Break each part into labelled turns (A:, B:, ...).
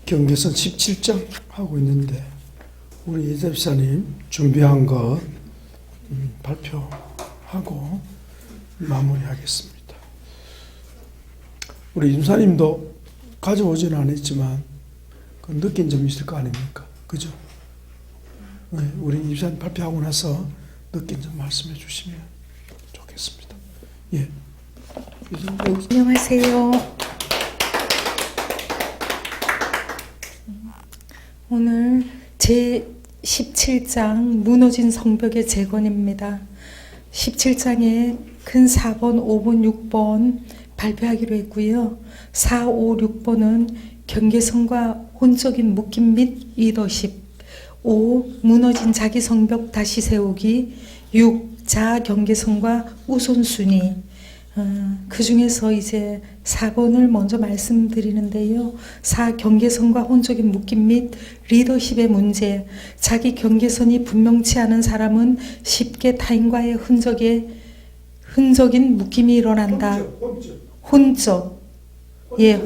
A: 경계선 17장 하고 있는데 우리 이재 집사님 준비한 것 발표하고 마무리하겠습니다. 우리 임사님도 가져오지는 않았지만 그 느낀 점이 있을 거 아닙니까? 그죠? 네, 우리 임사님 발표하고 나서 느낀 점 말씀해 주시면 좋겠습니다. 예.
B: 안녕하세요. 오늘 제 17장 무너진 성벽의 재건입니다. 17장에 큰 4번, 5번, 6번 발표하기로 했고요. 4, 5, 6번은 경계선과 혼적인 묶임 및 리더십, 5. 무너진 자기 성벽 다시 세우기, 6. 자아 경계선과 우선순위. 그 중에서 이제 4번을 먼저 말씀드리는데요. 4. 경계선과 혼적인 묶임 및 리더십의 문제. 자기 경계선이 분명치 않은 사람은 쉽게 타인과의 흔적인 묶임이 일어난다.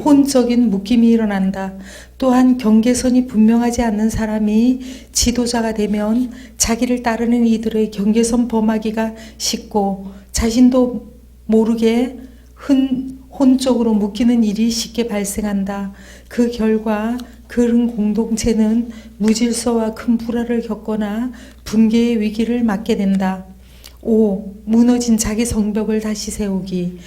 B: 혼적인 묶임이 일어난다. 또한 경계선이 분명하지 않는 사람이 지도자가 되면 자기를 따르는 이들의 경계선 범하기가 쉽고 자신도 모르게 혼적으로 묶이는 일이 쉽게 발생한다. 그 결과 그런 공동체는 무질서와 큰 불화를 겪거나 붕괴의 위기를 맞게 된다. 5. 무너진 자기 성벽을 다시 세우기.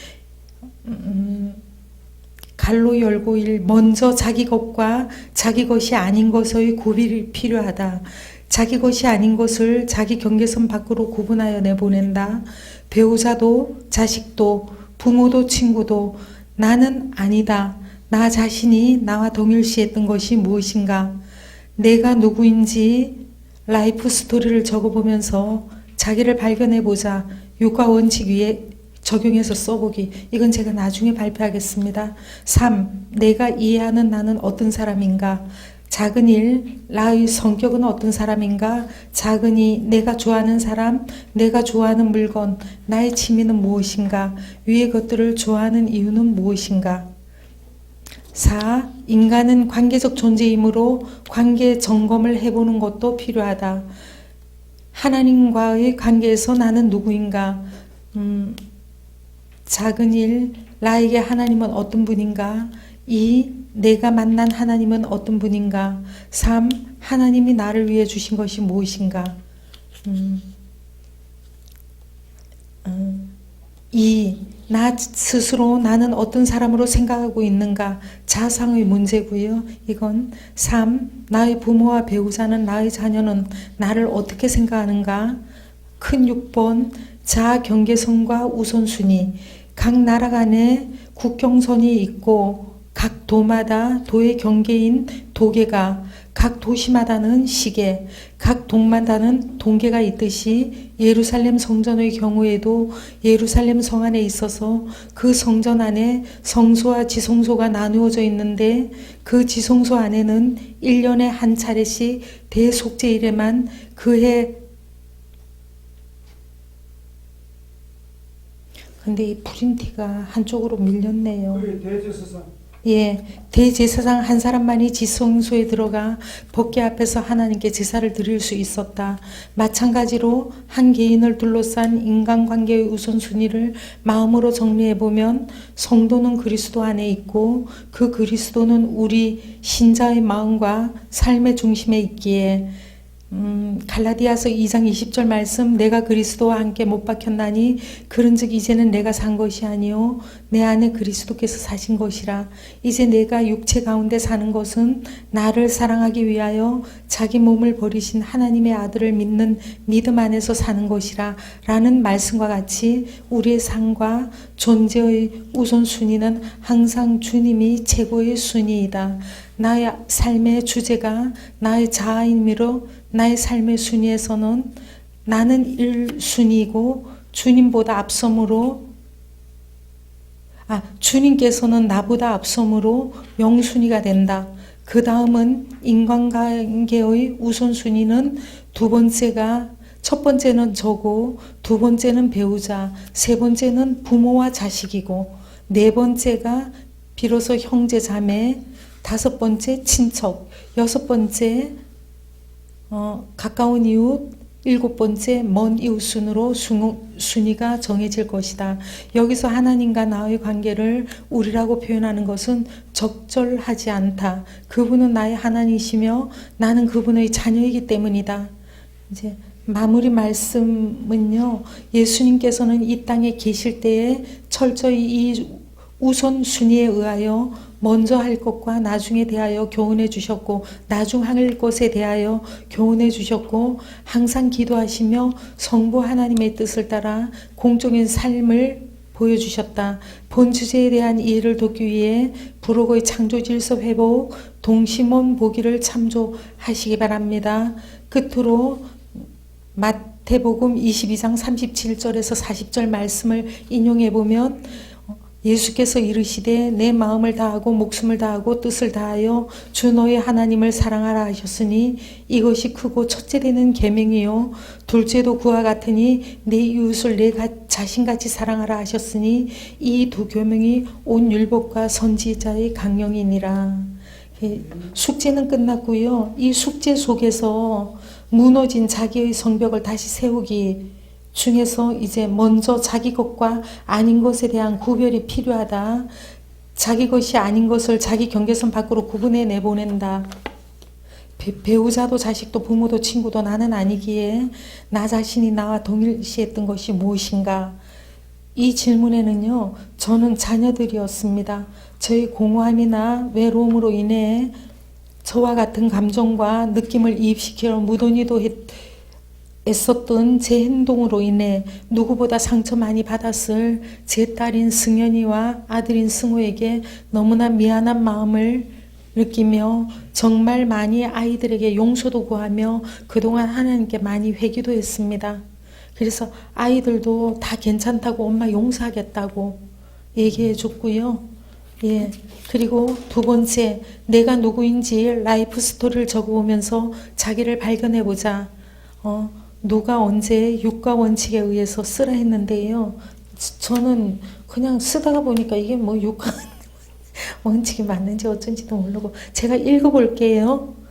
B: 갈로 열고 1. 먼저 자기 것과 자기 것이 아닌 것의 구별이 필요하다. 자기 것이 아닌 것을 자기 경계선 밖으로 구분하여 내보낸다. 배우자도 자식도 부모도 친구도 나는 아니다. 나 자신이 나와 동일시했던 것이 무엇인가. 내가 누구인지 라이프 스토리를 적어보면서 자기를 발견해보자. 육과 원칙 위에 적용해서 써보기. 이건 제가 나중에 발표하겠습니다. 3. 내가 이해하는 나는 어떤 사람인가. 작은 일, 나의 성격은 어떤 사람인가? 작은 이, 내가 좋아하는 사람, 내가 좋아하는 물건, 나의 취미는 무엇인가? 위의 것들을 좋아하는 이유는 무엇인가? 4. 인간은 관계적 존재이므로 관계 점검을 해보는 것도 필요하다. 하나님과의 관계에서 나는 누구인가? 작은 일, 나에게 하나님은 어떤 분인가? 2. 내가 만난 하나님은 어떤 분인가? 3. 하나님이 나를 위해 주신 것이 무엇인가? 2. 나 스스로 나는 어떤 사람으로 생각하고 있는가? 자상의 문제고요. 이건 3. 나의 부모와 배우자는 나의 자녀는 나를 어떻게 생각하는가? 큰 6번 자아 경계선과 우선순위. 각 나라 간에 국경선이 있고 각 도마다 도의 경계인 도계가, 각 도시마다는 시계, 각 동마다는 동계가 있듯이 예루살렘 성전의 경우에도 예루살렘 성 안에 있어서 그 성전 안에 성소와 지성소가 나누어져 있는데 그 지성소 안에는 1년에 한 차례씩 대속죄일에만 그해. 근데 이 프린티가 한쪽으로 밀렸네요.
A: 대제사장.
B: 예, 대제사장 한 사람만이 지성소에 들어가 법궤 앞에서 하나님께 제사를 드릴 수 있었다. 마찬가지로 한 개인을 둘러싼 인간관계의 우선순위를 마음으로 정리해보면 성도는 그리스도 안에 있고 그 그리스도는 우리 신자의 마음과 삶의 중심에 있기에 갈라디아서 2장 20절 말씀. 내가 그리스도와 함께 못 박혔나니 그런즉 이제는 내가 산 것이 아니요 내 안에 그리스도께서 사신 것이라. 이제 내가 육체 가운데 사는 것은 나를 사랑하기 위하여 자기 몸을 버리신 하나님의 아들을 믿는 믿음 안에서 사는 것이라 라는 말씀과 같이 우리의 삶과 존재의 우선순위는 항상 주님이 최고의 순위이다. 나의 삶의 주제가 나의 자아이므로 나의 삶의 순위에서는 나는 1순위이고 주님보다 앞섬으로 주님께서는 나보다 앞섬으로 영순위가 된다. 그 다음은 인간관계의 우선순위는 첫 번째는 저고, 두 번째는 배우자, 세 번째는 부모와 자식이고, 네 번째가 비로소 형제 자매, 5번째 친척, 6번째 가까운 이웃, 7번째 먼 이웃 순으로 순위가 정해질 것이다. 여기서 하나님과 나의 관계를 우리라고 표현하는 것은 적절하지 않다. 그분은 나의 하나님이시며 나는 그분의 자녀이기 때문이다. 이제 마무리 말씀은요, 예수님께서는 이 땅에 계실 때에 철저히 이 우선순위에 의하여 먼저 할 것과 나중에 대하여 교훈해 주셨고, 나중 할 것에 대하여 교훈해 주셨고, 항상 기도하시며 성부 하나님의 뜻을 따라 공적인 삶을 보여주셨다. 본 주제에 대한 이해를 돕기 위해 부록의 창조 질서 회복, 동심원 보기를 참조하시기 바랍니다. 끝으로 마태복음 22장 37절에서 40절 말씀을 인용해 보면, 예수께서 이르시되 내 마음을 다하고 목숨을 다하고 뜻을 다하여 주 너의 하나님을 사랑하라 하셨으니 이것이 크고 첫째 되는 계명이요 둘째도 그와 같으니 내 이웃을 내 자신같이 사랑하라 하셨으니 이 두 계명이 온 율법과 선지자의 강령이니라. 숙제는 끝났고요. 이 숙제 속에서 무너진 자기의 성벽을 다시 세우기 중에서 이제 먼저 자기 것과 아닌 것에 대한 구별이 필요하다. 자기 것이 아닌 것을 자기 경계선 밖으로 구분해 내보낸다. 배우자도 자식도 부모도 친구도 나는 아니기에 나 자신이 나와 동일시했던 것이 무엇인가? 이 질문에는요, 저는 자녀들이었습니다. 저희 공허함이나 외로움으로 인해 저와 같은 감정과 느낌을 이입시키려 무던히도 애썼던 제 행동으로 인해 누구보다 상처 많이 받았을 제 딸인 승연이와 아들인 승호에게 너무나 미안한 마음을 느끼며 정말 많이 아이들에게 용서도 구하며 그동안 하나님께 많이 회개도 했습니다. 그래서 아이들도 다 괜찮다고 엄마 용서하겠다고 얘기해 줬고요. 예. 그리고 두 번째, 내가 누구인지 라이프 스토리를 적어보면서 자기를 발견해 보자. 누가 언제 육가 원칙에 의해서 쓰라 했는데요. 저는 그냥 쓰다가 보니까 이게 뭐 육가 원칙이 맞는지 어쩐지도 모르고 제가 읽어볼게요.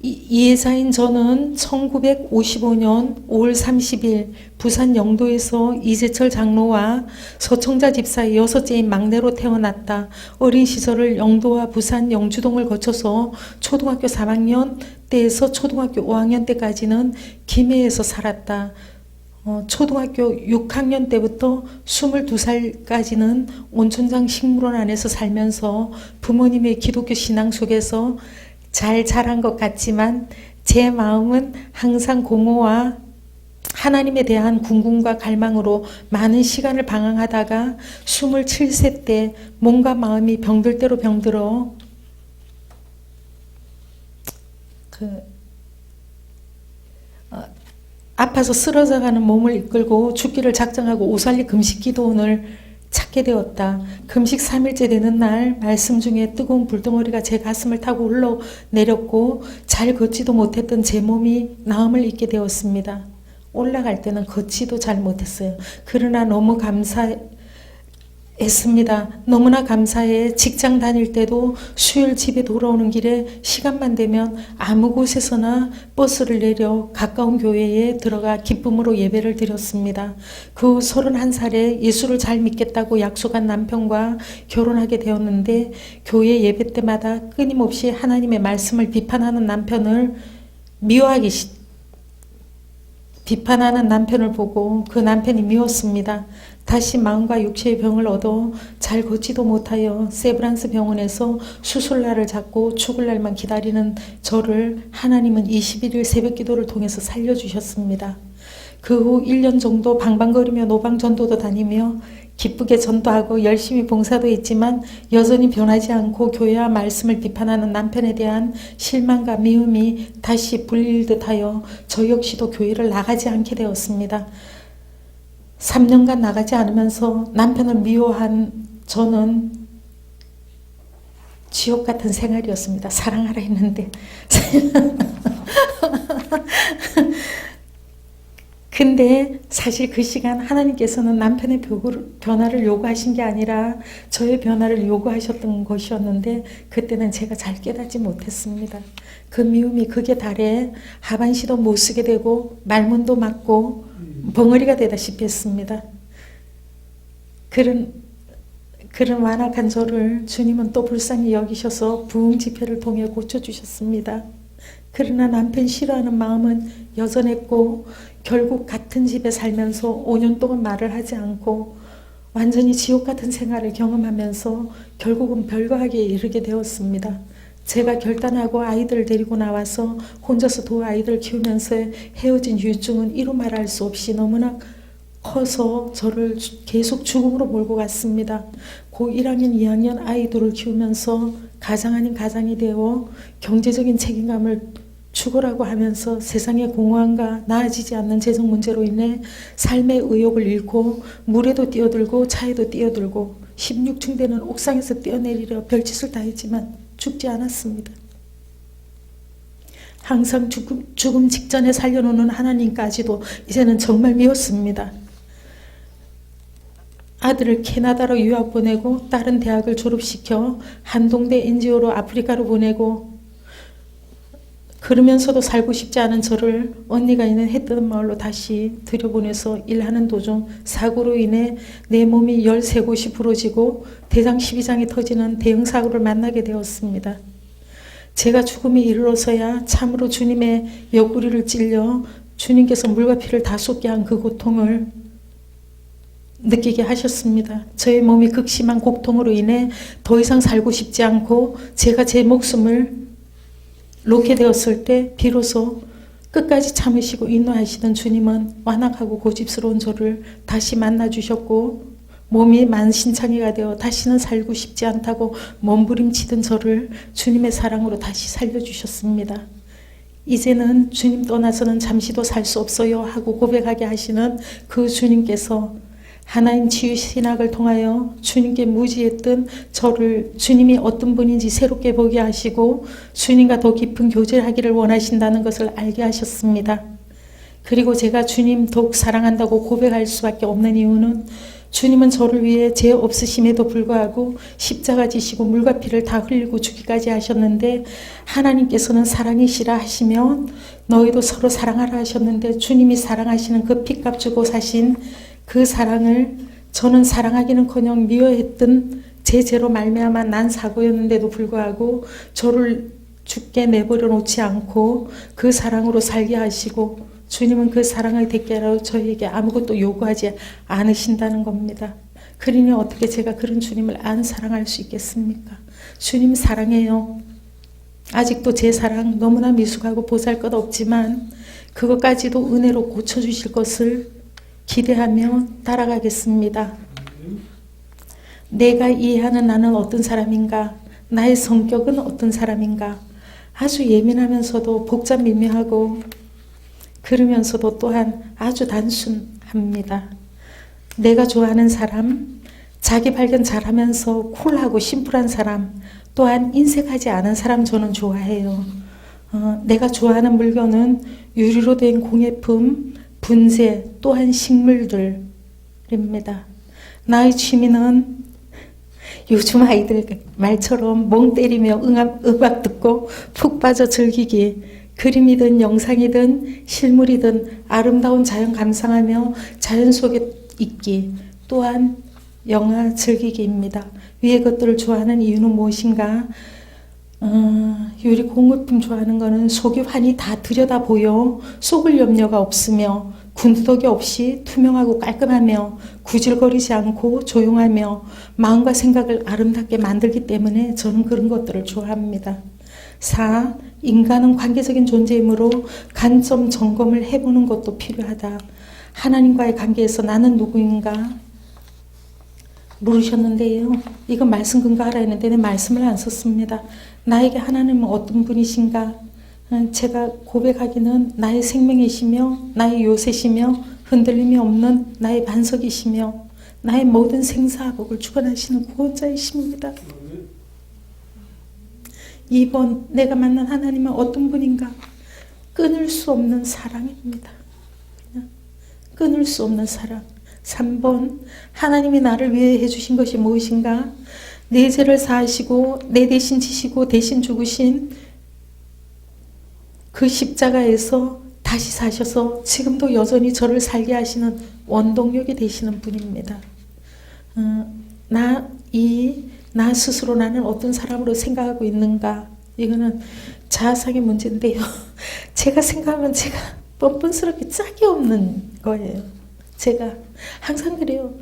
B: 이해자인 저는 1955년 5월 30일 부산 영도에서 이재철 장로와 서청자 집사의 6째인 막내로 태어났다. 어린 시절을 영도와 부산 영주동을 거쳐서 초등학교 3학년 때에서 초등학교 5학년 때까지는 김해에서 살았다. 초등학교 6학년 때부터 22살까지는 온천장 식물원 안에서 살면서 부모님의 기독교 신앙 속에서 잘 자란 것 같지만 제 마음은 항상 공허와 하나님에 대한 궁금과 갈망으로 많은 시간을 방황하다가 27세 때 몸과 마음이 병들 대로 병들어 아파서 쓰러져가는 몸을 이끌고 죽기를 작정하고 오살리 금식 기도원을 찾게 되었다. 금식 3일째 되는 날 말씀 중에 뜨거운 불덩어리가 제 가슴을 타고 흘러내렸고 잘 걷지도 못했던 제 몸이 나음을 잊게 되었습니다. 올라갈 때는 걷지도 잘 못했어요. 그러나 너무 감사했습니다. 너무나 감사해. 직장 다닐 때도 수요일 집에 돌아오는 길에 시간만 되면 아무 곳에서나 버스를 내려 가까운 교회에 들어가 기쁨으로 예배를 드렸습니다. 그 31살에 예수를 잘 믿겠다고 약속한 남편과 결혼하게 되었는데 교회 예배 때마다 끊임없이 하나님의 말씀을 비판하는 남편을 비판하는 남편을 보고 그 남편이 미웠습니다. 다시 마음과 육체의 병을 얻어 잘 걷지도 못하여 세브란스 병원에서 수술날을 잡고 죽을 날만 기다리는 저를 하나님은 21일 새벽 기도를 통해서 살려주셨습니다. 그 후 1년 정도 방방거리며 노방전도도 다니며 기쁘게 전도하고 열심히 봉사도 했지만 여전히 변하지 않고 교회와 말씀을 비판하는 남편에 대한 실망과 미움이 다시 불릴 듯하여 저 역시도 교회를 나가지 않게 되었습니다. 3년간 나가지 않으면서 남편을 미워한 저는 지옥 같은 생활이었습니다. 사랑하라 했는데 근데 사실 그 시간 하나님께서는 남편의 변화를 요구하신 게 아니라 저의 변화를 요구하셨던 것이었는데 그때는 제가 잘 깨닫지 못했습니다. 그 미움이 극에 달해 하반시도 못 쓰게 되고 말문도 막고 벙어리가 되다시피 했습니다. 그런 완악한 저를 주님은 또 불쌍히 여기셔서 부흥 집회를 통해 고쳐주셨습니다. 그러나 남편 싫어하는 마음은 여전했고 결국 같은 집에 살면서 5년 동안 말을 하지 않고 완전히 지옥 같은 생활을 경험하면서 결국은 별거하게 이르게 되었습니다. 제가 결단하고 아이들을 데리고 나와서 혼자서 두 아이들 키우면서 헤어진 후유증은 이루 말할 수 없이 너무나 커서 저를 계속 죽음으로 몰고 갔습니다. 고 1학년, 2학년 아이들을 키우면서 가장 아닌 가장이 되어 경제적인 책임감을 죽으라고 하면서 세상의 공허함과 나아지지 않는 재정 문제로 인해 삶의 의욕을 잃고 물에도 뛰어들고 차에도 뛰어들고 16층 되는 옥상에서 뛰어내리려 별짓을 다 했지만 죽지 않았습니다. 항상 죽음 직전에 살려놓는 하나님까지도 이제는 정말 미웠습니다. 아들을 캐나다로 유학 보내고 다른 대학을 졸업시켜 한동대 NGO로 아프리카로 보내고 그러면서도 살고 싶지 않은 저를 언니가 있는 해뜨는 마을로 다시 들여보내서 일하는 도중 사고로 인해 내 몸이 13곳이 부러지고 대장 12장이 터지는 대형 사고를 만나게 되었습니다. 제가 죽음에 이르러서야 참으로 주님의 옆구리를 찔려 주님께서 물과 피를 다 쏟게 한 그 고통을 느끼게 하셨습니다. 저의 몸이 극심한 고통으로 인해 더 이상 살고 싶지 않고 제가 제 목숨을 놓게 되었을 때 비로소 끝까지 참으시고 인도하시던 주님은 완악하고 고집스러운 저를 다시 만나주셨고 몸이 만신창이가 되어 다시는 살고 싶지 않다고 몸부림치던 저를 주님의 사랑으로 다시 살려주셨습니다. 이제는 주님 떠나서는 잠시도 살 수 없어요 하고 고백하게 하시는 그 주님께서 하나님 치유 신학을 통하여 주님께 무지했던 저를 주님이 어떤 분인지 새롭게 보게 하시고 주님과 더 깊은 교제를 하기를 원하신다는 것을 알게 하셨습니다. 그리고 제가 주님 더욱 사랑한다고 고백할 수밖에 없는 이유는 주님은 저를 위해 죄 없으심에도 불구하고 십자가 지시고 물과 피를 다 흘리고 죽기까지 하셨는데 하나님께서는 사랑이시라 하시면 너희도 서로 사랑하라 하셨는데 주님이 사랑하시는 그 피값 주고 사신 그 사랑을 저는 사랑하기는커녕 미워했던 제 죄로 말미암아 난 사고였는데도 불구하고 저를 죽게 내버려 놓지 않고 그 사랑으로 살게 하시고 주님은 그 사랑을 대가로 저에게 아무것도 요구하지 않으신다는 겁니다. 그러니 어떻게 제가 그런 주님을 안 사랑할 수 있겠습니까? 주님 사랑해요. 아직도 제 사랑 너무나 미숙하고 보잘것없지만 그것까지도 은혜로 고쳐주실 것을 기대하며 따라가겠습니다. 내가 이해하는 나는 어떤 사람인가? 나의 성격은 어떤 사람인가? 아주 예민하면서도 복잡 미묘하고 그러면서도 또한 아주 단순합니다. 내가 좋아하는 사람, 자기 발견 잘하면서 쿨하고 심플한 사람, 또한 인색하지 않은 사람 저는 좋아해요. 내가 좋아하는 물건은 유리로 된 공예품, 분재, 또한 식물들입니다. 나의 취미는 요즘 아이들 말처럼 멍 때리며 음악 듣고 푹 빠져 즐기기, 그림이든 영상이든 실물이든 아름다운 자연 감상하며 자연 속에 있기, 또한 영화 즐기기입니다. 위의 것들을 좋아하는 이유는 무엇인가? 유리 공예품 좋아하는 거는 속이 환히 다 들여다 보여 속을 염려가 없으며 군더더기 없이 투명하고 깔끔하며 구질거리지 않고 조용하며 마음과 생각을 아름답게 만들기 때문에 저는 그런 것들을 좋아합니다. 4. 인간은 관계적인 존재이므로 관점 점검을 해보는 것도 필요하다. 하나님과의 관계에서 나는 누구인가? 물으셨는데요. 이건 말씀 근거 알아야 했는데 내 말씀을 안 썼습니다. 나에게 하나님은 어떤 분이신가? 제가 고백하기는 나의 생명이시며 나의 요새시며 흔들림이 없는 나의 반석이시며 나의 모든 생사복을 주관하시는 구원자이십니다. 2번, 내가 만난 하나님은 어떤 분인가? 끊을 수 없는 사랑입니다. 끊을 수 없는 사랑. 3번, 하나님이 나를 위해 해주신 것이 무엇인가? 내 죄를 사하시고 내 대신 지시고 대신 죽으신 그 십자가에서 다시 사셔서 지금도 여전히 저를 살게 하시는 원동력이 되시는 분입니다. 나 스스로 나는 어떤 사람으로 생각하고 있는가? 이거는 자아상의 문제인데요. 제가 생각하면 제가 뻔뻔스럽게 짝이 없는 거예요. 제가 항상 그래요.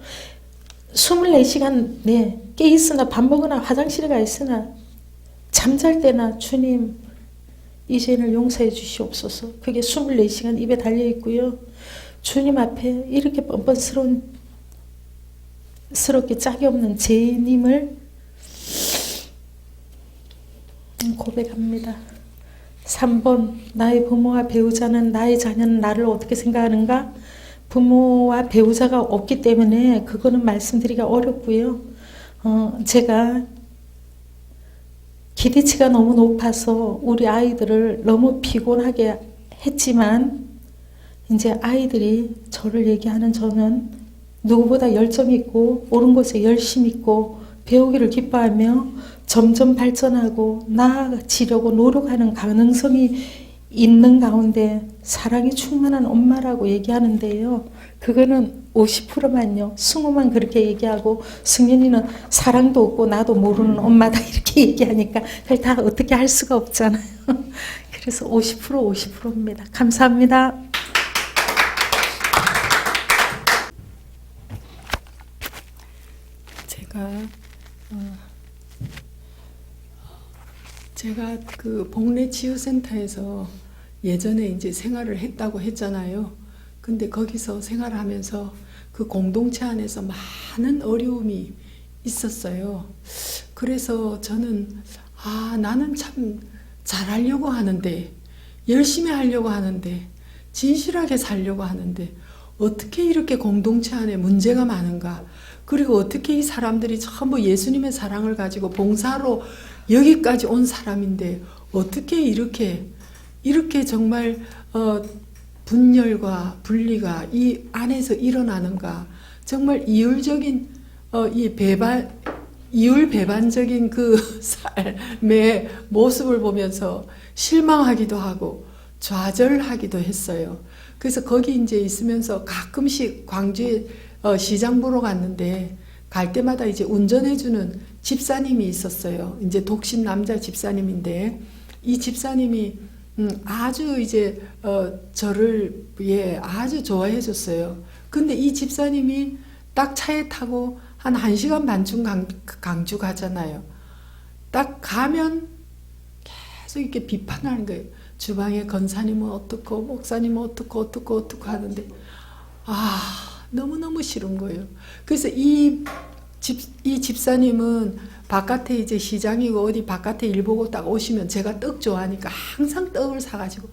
B: 24시간 깨 있으나 밥 먹으나 화장실에 가 있으나 잠잘 때나 주님 이 죄를 용서해 주시옵소서. 그게 24시간 입에 달려 있고요. 주님 앞에 이렇게 뻔뻔스럽게 짝이 없는 죄인임을 고백합니다. 3번, 나의 부모와 배우자는 나의 자녀는 나를 어떻게 생각하는가? 부모와 배우자가 없기 때문에 그거는 말씀드리기가 어렵고요. 제가 기대치가 너무 높아서 우리 아이들을 너무 피곤하게 했지만 이제 아이들이 저를 얘기하는 저는 누구보다 열정 있고 옳은 것에 열심 있고 배우기를 기뻐하며 점점 발전하고 나아지려고 노력하는 가능성이 있는 가운데 사랑이 충만한 엄마라고 얘기하는데요. 그거는 50%만요. 승우만 그렇게 얘기하고 승윤이는 사랑도 없고 나도 모르는 엄마다 이렇게 얘기하니까 그걸 다 어떻게 할 수가 없잖아요. 그래서 50%입니다. 감사합니다.
C: 제가 그 복례 치유센터에서 예전에 이제 생활을 했다고 했잖아요. 근데 거기서 생활하면서 그 공동체 안에서 많은 어려움이 있었어요. 그래서 저는 나는 참 잘하려고 하는데, 열심히 하려고 하는데, 진실하게 살려고 하는데 어떻게 이렇게 공동체 안에 문제가 많은가? 그리고 어떻게 이 사람들이 전부 예수님의 사랑을 가지고 봉사로 여기까지 온 사람인데 어떻게 이렇게 정말 분열과 분리가 이 안에서 일어나는가? 정말 이율적인 이율 배반적인 그 삶의 모습을 보면서 실망하기도 하고 좌절하기도 했어요. 그래서 거기 이제 있으면서 가끔씩 광주에 시장 보러 갔는데 갈 때마다 이제 운전해주는 집사님이 있었어요. 이제 독신 남자 집사님인데 이 집사님이 아주 이제 저를 아주 좋아해 줬어요. 근데 이 집사님이 딱 차에 타고 한 1시간 반쯤 강주 가잖아요. 딱 가면 계속 이렇게 비판하는 거예요. 주방에 권사님은 어떻고 목사님은 어떻고 하는데 너무너무 싫은 거예요. 그래서 이 집사님은 바깥에 이제 시장이고 어디 바깥에 일 보고 딱 오시면 제가 떡 좋아하니까 항상 떡을 사가지고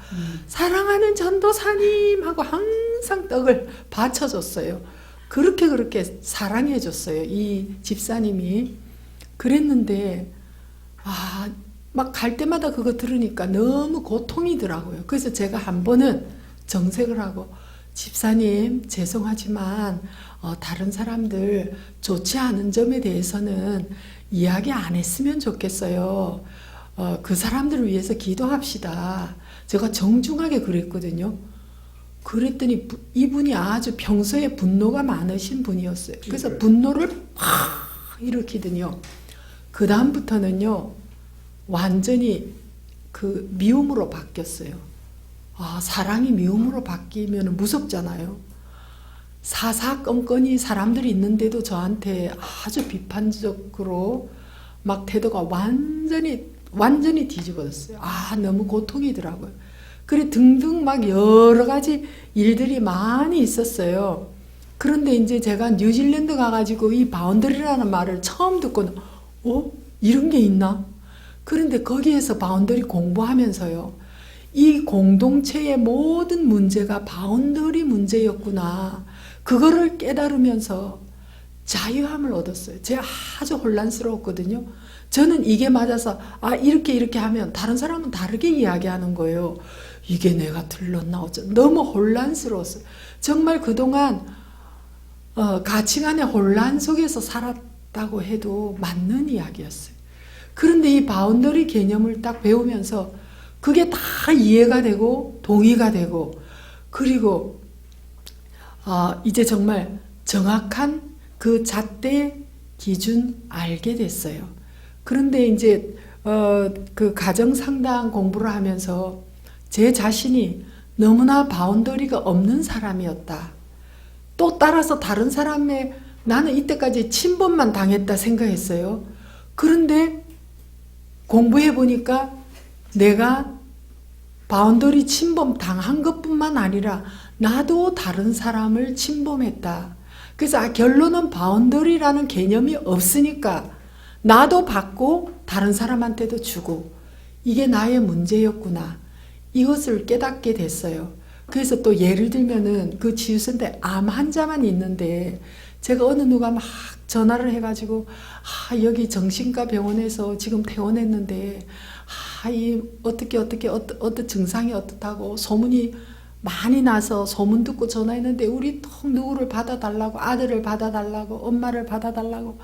C: 사랑하는 전도사님 하고 항상 떡을 바쳐줬어요. 그렇게 사랑해줬어요. 이 집사님이. 그랬는데 막 갈 때마다 그거 들으니까 너무 고통이더라고요. 그래서 제가 한 번은 정색을 하고 집사님 죄송하지만 다른 사람들 좋지 않은 점에 대해서는 이야기 안 했으면 좋겠어요. 그 사람들을 위해서 기도합시다. 제가 정중하게 그랬거든요. 그랬더니 이분이 아주 평소에 분노가 많으신 분이었어요. 그래서 분노를 팍 일으키더니요. 그 다음부터는요. 완전히 그 미움으로 바뀌었어요. 사랑이 미움으로 바뀌면 무섭잖아요. 사사건건이 사람들이 있는데도 저한테 아주 비판적으로 막 태도가 완전히 뒤집어졌어요. 너무 고통이더라고요. 그래 등등 막 여러 가지 일들이 많이 있었어요. 그런데 이제 제가 뉴질랜드 가가지고 이 바운더리라는 말을 처음 듣고는 이런 게 있나? 그런데 거기에서 바운더리 공부하면서요. 이 공동체의 모든 문제가 바운더리 문제였구나. 그거를 깨달으면서 자유함을 얻었어요. 제가 아주 혼란스러웠거든요. 저는 이게 맞아서 이렇게 하면 다른 사람은 다르게 이야기하는 거예요. 이게 내가 들렀나 어쩌 너무 혼란스러웠어요. 정말 그동안 가치관의 혼란 속에서 살았다고 해도 맞는 이야기였어요. 그런데 이 바운더리 개념을 딱 배우면서 그게 다 이해가 되고 동의가 되고 그리고 이제 정말 정확한 그 잣대 기준 알게 됐어요. 그런데 이제 그 가정상담 공부를 하면서 제 자신이 너무나 바운더리가 없는 사람이었다. 또 따라서 다른 사람의 나는 이때까지 침범만 당했다 생각했어요. 그런데 공부해 보니까 내가 바운더리 침범 당한 것뿐만 아니라 나도 다른 사람을 침범했다. 그래서 결론은 바운더리라는 개념이 없으니까 나도 받고 다른 사람한테도 주고 이게 나의 문제였구나. 이것을 깨닫게 됐어요. 그래서 또 예를 들면은 그 치유센터에 암 환자만 있는데 제가 어느 누가 막 전화를 해가지고 여기 정신과 병원에서 지금 퇴원했는데 이 어떤 증상이 어떻다고 소문이 많이 나서 소문 듣고 전화했는데 우리 통 누구를 받아달라고 아들을 받아달라고 엄마를 받아달라고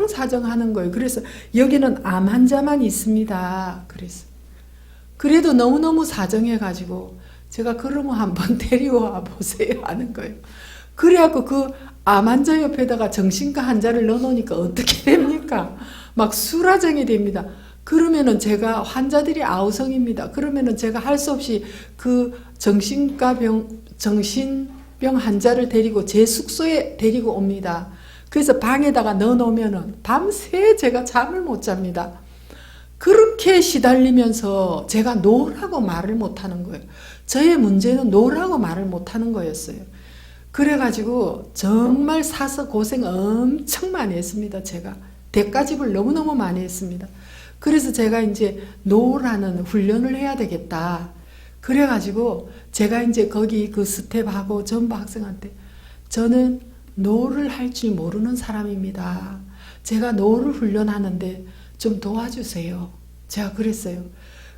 C: 사정 하는 거예요. 그래서 여기는 암 환자만 있습니다. 그래도 너무너무 사정해가지고 제가 그러면 한번 데려와 보세요 하는 거예요. 그래갖고 그 암 환자 옆에다가 정신과 환자를 넣어놓으니까 어떻게 됩니까? 막 수라정이 됩니다. 그러면은 제가 환자들이 아우성입니다. 그러면은 제가 할 수 없이 그 정신병 환자를 데리고 제 숙소에 데리고 옵니다. 그래서 방에다가 넣어놓으면은 밤새 제가 잠을 못 잡니다. 그렇게 시달리면서 제가 노라고 말을 못하는 거예요. 저의 문제는 노라고 말을 못하는 거였어요. 그래가지고 정말 사서 고생 엄청 많이 했습니다. 제가 대가집을 너무너무 많이 했습니다. 그래서 제가 이제 노라는 훈련을 해야 되겠다. 그래가지고 제가 이제 거기 그 스텝하고 전부 학생한테 저는 노를 할 줄 모르는 사람입니다. 제가 노를 훈련하는데 좀 도와주세요. 제가 그랬어요.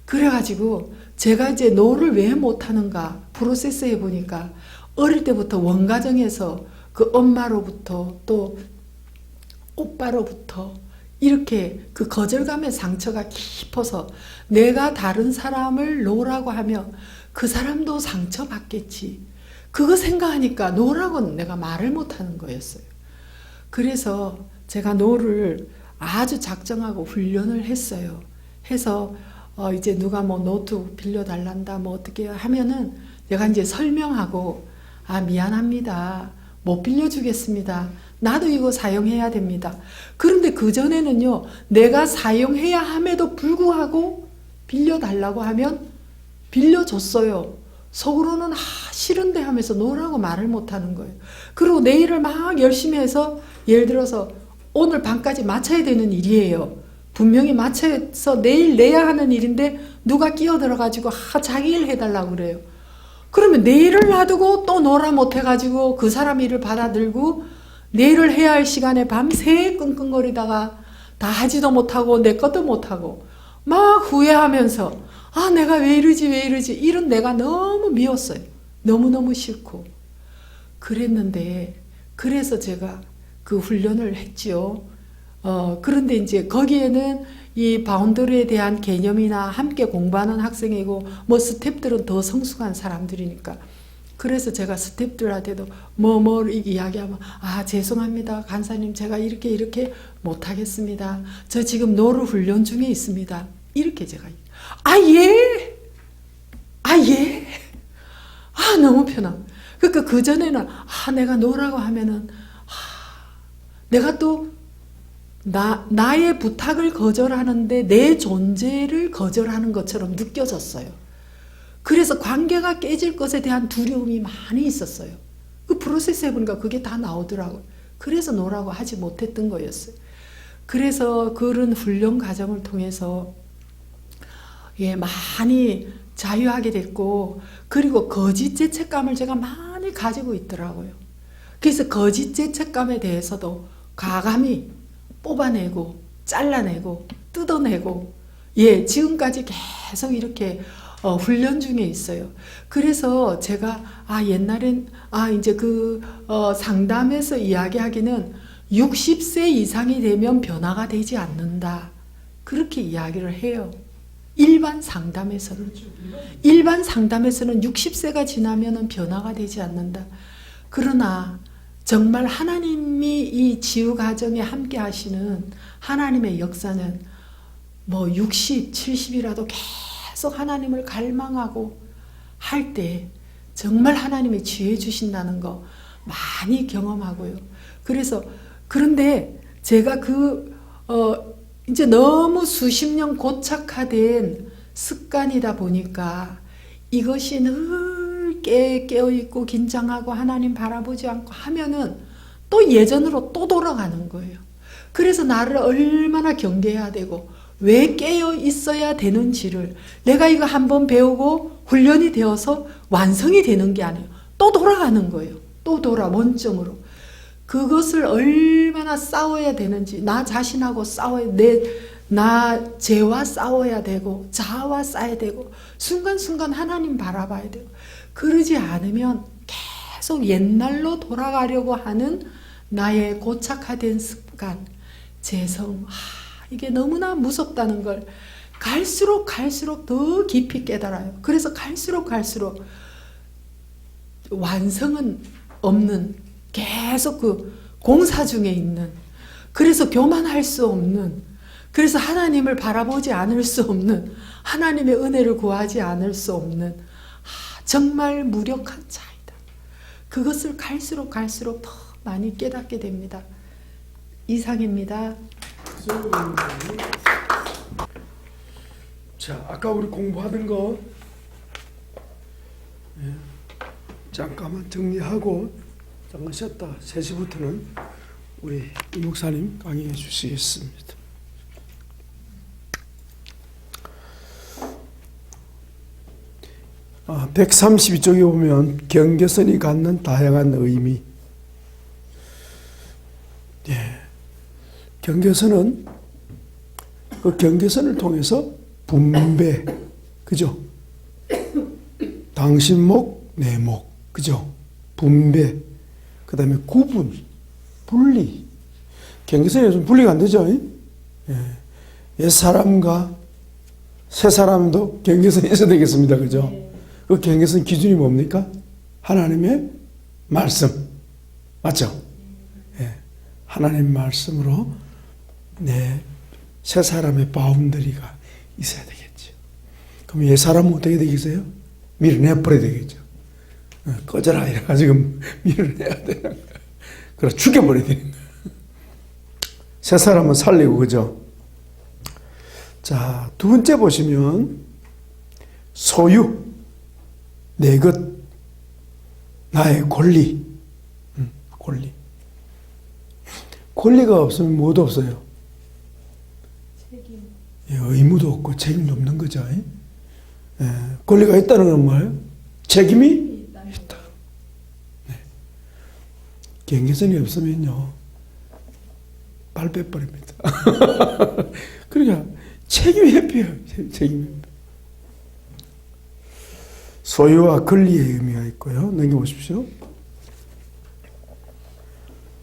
C: 그래가지고 제가 이제 노를 왜 못하는가 프로세스 해보니까 어릴 때부터 원가정에서 그 엄마로부터 또 오빠로부터 이렇게 그 거절감의 상처가 깊어서 내가 다른 사람을 노라고 하면 그 사람도 상처받겠지. 그거 생각하니까 노라고는 내가 말을 못하는 거였어요. 그래서 제가 노를 아주 작정하고 훈련을 했어요. 해서 이제 누가 뭐 노트 빌려달란다 뭐 어떻게 하면은 내가 이제 설명하고 미안합니다. 못 빌려주겠습니다. 나도 이거 사용해야 됩니다. 그런데 그전에는요, 내가 사용해야 함에도 불구하고 빌려달라고 하면 빌려줬어요. 속으로는 싫은데 하면서 노라고 말을 못하는 거예요. 그리고 내 일을 막 열심히 해서 예를 들어서 오늘 밤까지 마쳐야 되는 일이에요. 분명히 마쳐서 내일 내야 하는 일인데 누가 끼어들어가지고 자기 일 해달라고 그래요. 그러면 내 일을 놔두고 또 노라 못해가지고 그 사람 일을 받아들고 내 일을 해야 할 시간에 밤새 끙끙거리다가 다 하지도 못하고 내 것도 못하고 막 후회하면서 내가 왜 이러지 이런 내가 너무 미웠어요. 너무너무 싫고 그랬는데 그래서 제가 그 훈련을 했지요. 그런데 이제 거기에는 이 바운더리에 대한 개념이나 함께 공부하는 학생이고 뭐 스태프들은 더 성숙한 사람들이니까 그래서 제가 스태프들한테도 뭐 이야기하면 죄송합니다 간사님 제가 이렇게 못하겠습니다. 저 지금 노를 훈련 중에 있습니다. 이렇게 제가 예? 너무 편함. 그러니까 그전에는 내가 노라고 하면은 내가 또 나의 부탁을 거절하는데 내 존재를 거절하는 것처럼 느껴졌어요. 그래서 관계가 깨질 것에 대한 두려움이 많이 있었어요. 그 프로세스 해보니까 그게 다 나오더라고요. 그래서 노라고 하지 못했던 거였어요. 그래서 그런 훈련 과정을 통해서 많이 자유하게 됐고 그리고 거짓 죄책감을 제가 많이 가지고 있더라고요. 그래서 거짓 죄책감에 대해서도 과감히 뽑아내고 잘라내고 뜯어내고 지금까지 계속 이렇게 훈련 중에 있어요. 그래서 제가 옛날엔 이제 상담에서 이야기하기는 60세 이상이 되면 변화가 되지 않는다. 그렇게 이야기를 해요. 일반 상담에서는 60세가 지나면은 변화가 되지 않는다. 그러나 정말 하나님이 이 치유 과정에 함께 하시는 하나님의 역사는 60, 70이라도 계속 하나님을 갈망하고 할 때 정말 하나님이 치유해 주신다는 거 많이 경험하고요. 그런데 제가 이제 너무 수십 년 고착화된 습관이다 보니까 이것이 늘 깨어있고 긴장하고 하나님 바라보지 않고 하면은 또 예전으로 또 돌아가는 거예요. 그래서 나를 얼마나 경계해야 되고 왜 깨어 있어야 되는지를 내가 이거 한번 배우고 훈련이 되어서 완성이 되는 게 아니에요. 또 돌아가는 거예요. 또 원점으로. 그것을 얼마나 싸워야 되는지, 나 자신하고 나 죄와 싸워야 되고 자아와 싸워야 되고 순간순간 하나님 바라봐야 되고 그러지 않으면 계속 옛날로 돌아가려고 하는 나의 고착화된 습관, 재성, 이게 너무나 무섭다는 걸 갈수록 더 깊이 깨달아요. 그래서 갈수록 완성은 없는, 계속 공사 중에 있는, 그래서 교만할 수 없는, 그래서 하나님을 바라보지 않을 수 없는, 하나님의 은혜를 구하지 않을 수 없는 정말 무력한 차이다. 그것을 갈수록 더 많이 깨닫게 됩니다. 이상입니다.
A: 자, 아까 우리 공부하던 거 잠깐만 정리하고 잠깐 쉬었다 3시부터는 우리 이 목사님 강의해 주시겠습니다. 아, 132쪽에 보면 경계선이 갖는 다양한 의미. 경계선은 그 경계선을 통해서 분배, 그죠? 당신목, 내목, 그죠? 분배, 그 다음에 구분, 분리. 경계선이 좀 분리가 안 되죠? 옛 사람과 새 사람도 경계선이 있어야 되겠습니다, 그죠? 그 경계선 기준이 뭡니까? 하나님의 말씀, 맞죠? 하나님 말씀으로 새 사람의 바운더리가 있어야 되겠죠. 그럼 옛 사람은 어떻게 되겠어요? 밀어내버려야 되겠죠. 꺼져라 이래가지고 밀어내야 되는 거야. 그래서 죽여버려야 되는 거야. 새 사람은 살리고, 그죠? 자, 두 번째 보시면 소유, 내 것, 나의 권리. 권리가 없으면 뭐도 없어요. 의무도 없고 책임도 없는 거죠. 권리가 있다는 건 뭐예요? 책임이 있다. 경계선이 없으면요, 발 빼버립니다. 그러니까 책임이 회피해요. 책임이. 소유와 권리의 의미가 있고요. 넘겨보십시오.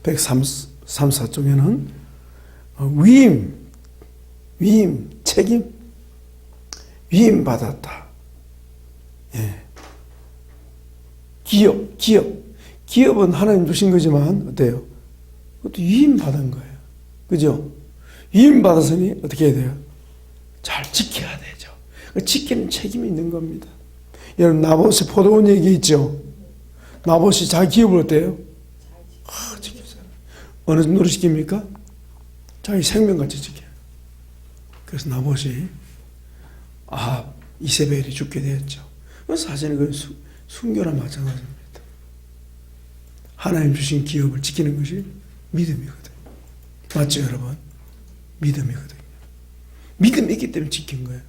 A: 134쪽에는 위임, 책임, 위임 받았다. 기업은 하나님 주신 거지만 어때요? 그것도 위임 받은 거예요. 그죠? 위임 받았으니 어떻게 해야 돼요? 잘 지켜야 되죠. 지키는 책임이 있는 겁니다. 여러분, 나봇의 포도원 얘기 있죠? 나봇이 자기 기업을 어때요? 지켰어요. 어느 정도로 지킵니까? 자기 생명같이 지켜요. 그래서 나봇이 이세벨이 죽게 되었죠. 사실은 그건 순교나 마찬가지입니다. 하나님 주신 기업을 지키는 것이 믿음이거든요. 맞죠, 여러분? 믿음이거든요. 믿음이 있기 때문에 지킨 거예요.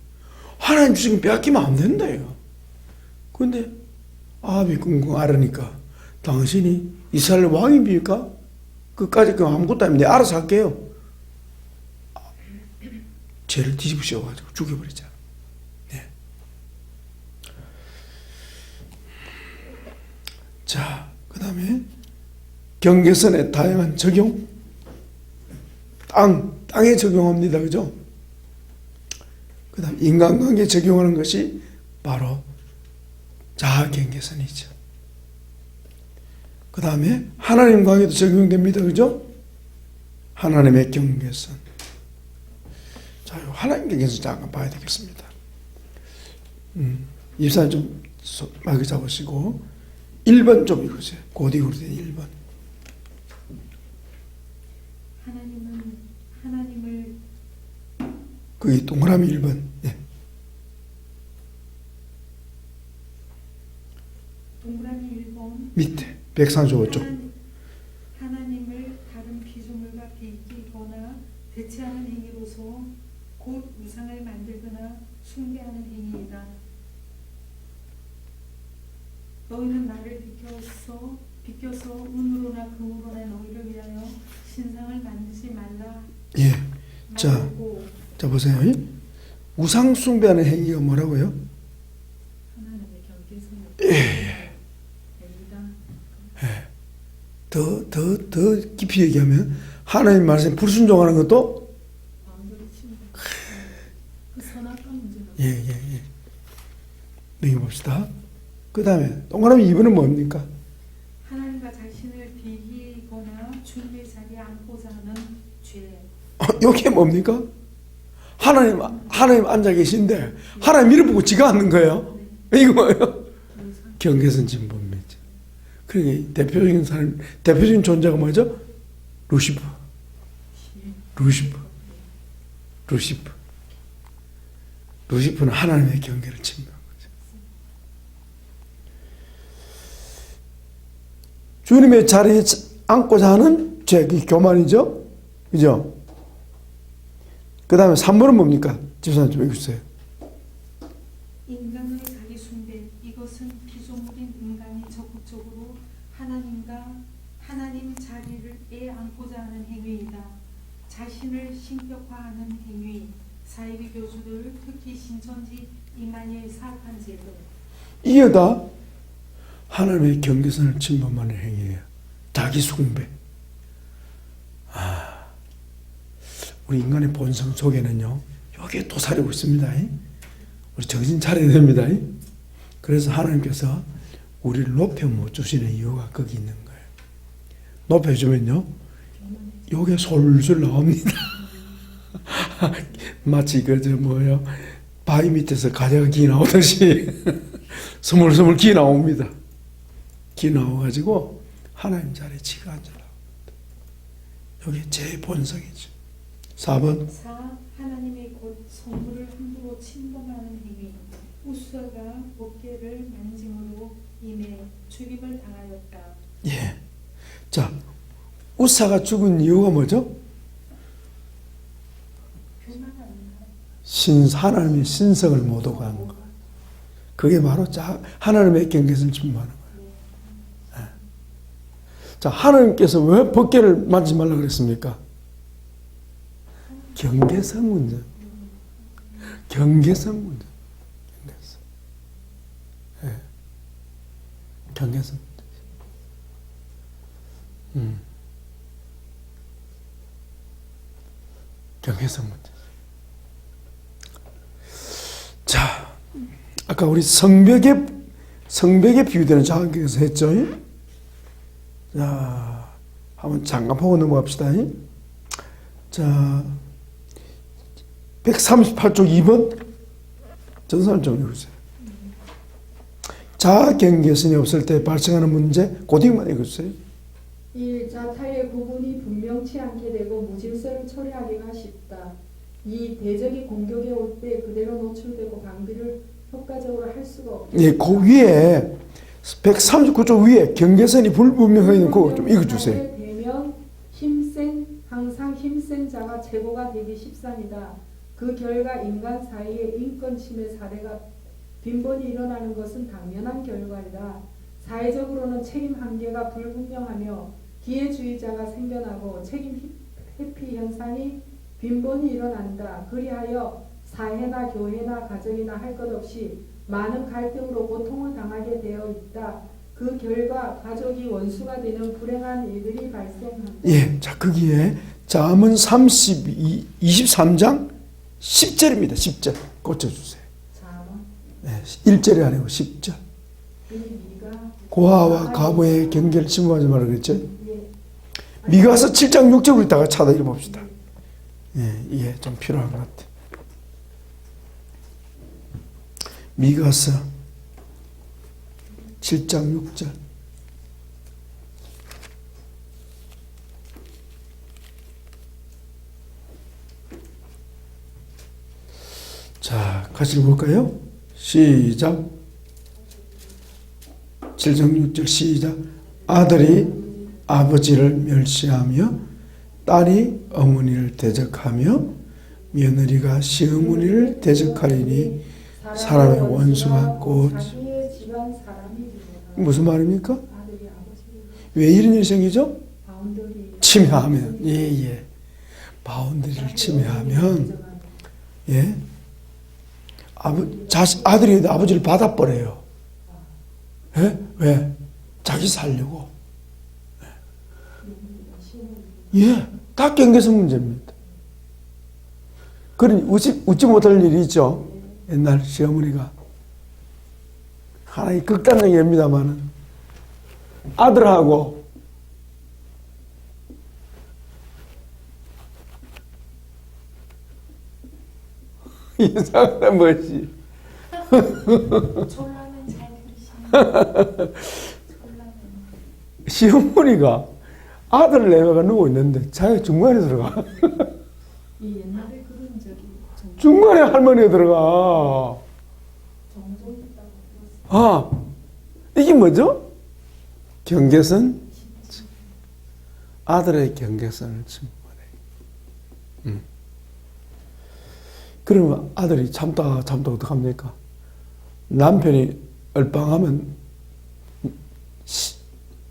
A: 하나님 주신 거 빼앗기면 안 된다요. 그런데 아합이 끙끙 앓으니까 당신이 이스라엘 왕입니까? 끝까지 아무것도 아니면 내가 알아서 할게요. 죄를 뒤집으셔가지고 죽여버리잖아. 경계선의 다양한 적용, 땅에 적용합니다. 그죠? 그 다음 인간관계에 적용하는 것이 바로 자아경계선이죠. 그 다음에 하나님 관계도 적용됩니다. 그죠? 하나님의 경계선. 자, 하나님 경계선 잠깐 봐야 되겠습니다. 입사 좀 마이크 잡으시고 1번 좀 읽으세요. 고딕으로 된 1번.
B: 하나님을
A: 거기 동그라미 1번. 예.
B: 동그라미 1번
A: 밑에 135쪽.
B: 하나님을 다른 피조물과 비기거나 대체하는 행위로서 곧 우상을 만들거나 숭배하는 행위이다. 너희는 나를 비껴서 은으로나 금으로나 너희를 위하여 신상을 만들지 말라.
A: 예. 자 보세요. 우상 숭배하는 행위가 뭐라고요?
B: 하나님의 경계선을
A: 더 깊이 얘기하면 하나님 말씀에 불순종하는 것도
B: 그 선악과 문제가
A: 예. 여기 봅시다. 그 다음에 동그라미 2번은 뭡니까?
B: 하나님과 자신을 비기거나 주님의 자리에 앉고자 하는 죄.
A: 이게 뭡니까? 하나님 앉아 계신데 하나님 이름 보고 지가 앉는 거예요. 이거 뭐예요? 경계선 진범이죠. 그러니까 대표적인 존재가 뭐죠? 루시퍼는 하나님의 경계를 침범한 거죠. 주님의 자리에 앉고자 하는 죄, 그게 교만이죠. 그죠? 그 다음에 3번은 뭡니까? 집사님 좀 읽으세요.
B: 인간의 자기 숭배. 이것은 피조물인 인간이 적극적으로 하나님 자리에 앉고자 하는 행위이다. 자신을 신격화하는 행위. 사이비 교주들, 특히 신천지 이만희의 사악한 제도.
A: 이게 다 하나님의 경계선을 침범하는 행위예요. 자기 숭배. 우리 인간의 본성 속에는요, 여기에 또 살고 있습니다. 우리 정신 차려야 됩니다. 그래서 하나님께서 우리를 높여 못 주시는 이유가 거기 있는 거예요. 높여주면요, 요게 솔솔 나옵니다. 마치 바위 밑에서 가재가 기 나오듯이 스물스물 기 나옵니다. 기 나와가지고 하나님 자리에 지가 앉으라고. 여기 제 본성이죠. 4번.
B: 4. 하나님의 곧 성물을 함부로 침범하는 행위. 우사가 법궤를 만짐으로 인해 죽임을 당하였다.
A: 예. 자, 우사가 죽은 이유가 뭐죠? 하나님의 신성을 못 오가는 거. 그게 바로 하나님의 경계선을 침범하는 거예요. 자, 하나님께서 왜 법궤를 만지지 말라 그랬습니까? 경계선 문제. 경계선 문제. 경계선 문제. 경계선 문제. 자, 아까 우리 성벽에 비유되는 자아경계에서 했죠. 자, 한번 잠깐 보고 넘어갑시다. 자, 138쪽 2번 전사를 좀 읽으세요. 자아경계선이 없을 때 발생하는 문제, 고딩만 읽으세요.
D: 1. 자타의 구분이 분명치 않게 되고 무질서를 처리하기가 쉽다. 2. 대적이 공격에 올 때 그대로 노출되고 방비를 효과적으로 할 수가 없다.
A: 예, 그 위에 139쪽 위에 경계선이 불분명하게 있는 거 좀 읽어주세요.
D: 되면 항상 힘센 자가 최고가 되기 십상이다. 그 결과 인간 사이에 인권 침해 사례가 빈번히 일어나는 것은 당연한 결과이다. 사회적으로는 책임 한계가 불분명하며 기회주의자가 생겨나고 책임 회피 현상이 빈번히 일어난다. 그리하여 사회나 교회나 가정이나 할 것 없이 많은 갈등으로 고통을 당하게 되어 있다. 그 결과 가족이 원수가 되는 불행한 일들이 발생한다.
A: 예, 자 거기에 잠언 23장 10절입니다. 10절 꽂혀주세요.
D: 자문.
A: 네, 1절이 아니고 10절.
D: 이 미가
A: 고아와 과부의 경계를 침범하지 말라 그랬죠.
D: 예.
A: 미가서 7장 6절을 다가 찾아 읽어봅시다. 예, 이게 좀 필요한 것 같아요. 미가서 7장 6절. 자, 같이 읽어볼까요? 시작. 7장 6절 시작. 아들이 아버지를 멸시하며 딸이 어머니를 대적하며 며느리가 시어머니를 대적하리니 사람의 원수가 곧
D: 자기의 집안 사람이 되리라.
A: 무슨 말입니까?
D: 아들이 아버지를
A: 왜 이런 일이 생기죠?
D: 바운더리
A: 침해하면 예예 바운더리를 침해하면 예 아들이 아버지를 받아버려요. 예? 왜? 자기 살려고. 예, 다 경계성 문제입니다. 그러니 웃지 못할 일이 있죠. 옛날 시어머니가 하나의 극단적인 예입니다만은 아들하고 이상한 뭐지?
B: 졸라면 잘 들으시네.
A: 시어머니가 아들을 내가 누워 있는데 자기가 중간에 들어가.
D: 이 옛날에 그런 적이
A: 중간에 할머니가 들어가.
D: 종종 있다고 들었어요.
A: 아, 이게 뭐죠? 경계선? 아들의 경계선을 침범해. 그러면 아들이 참다 어떡합니까? 남편이 얼빵하면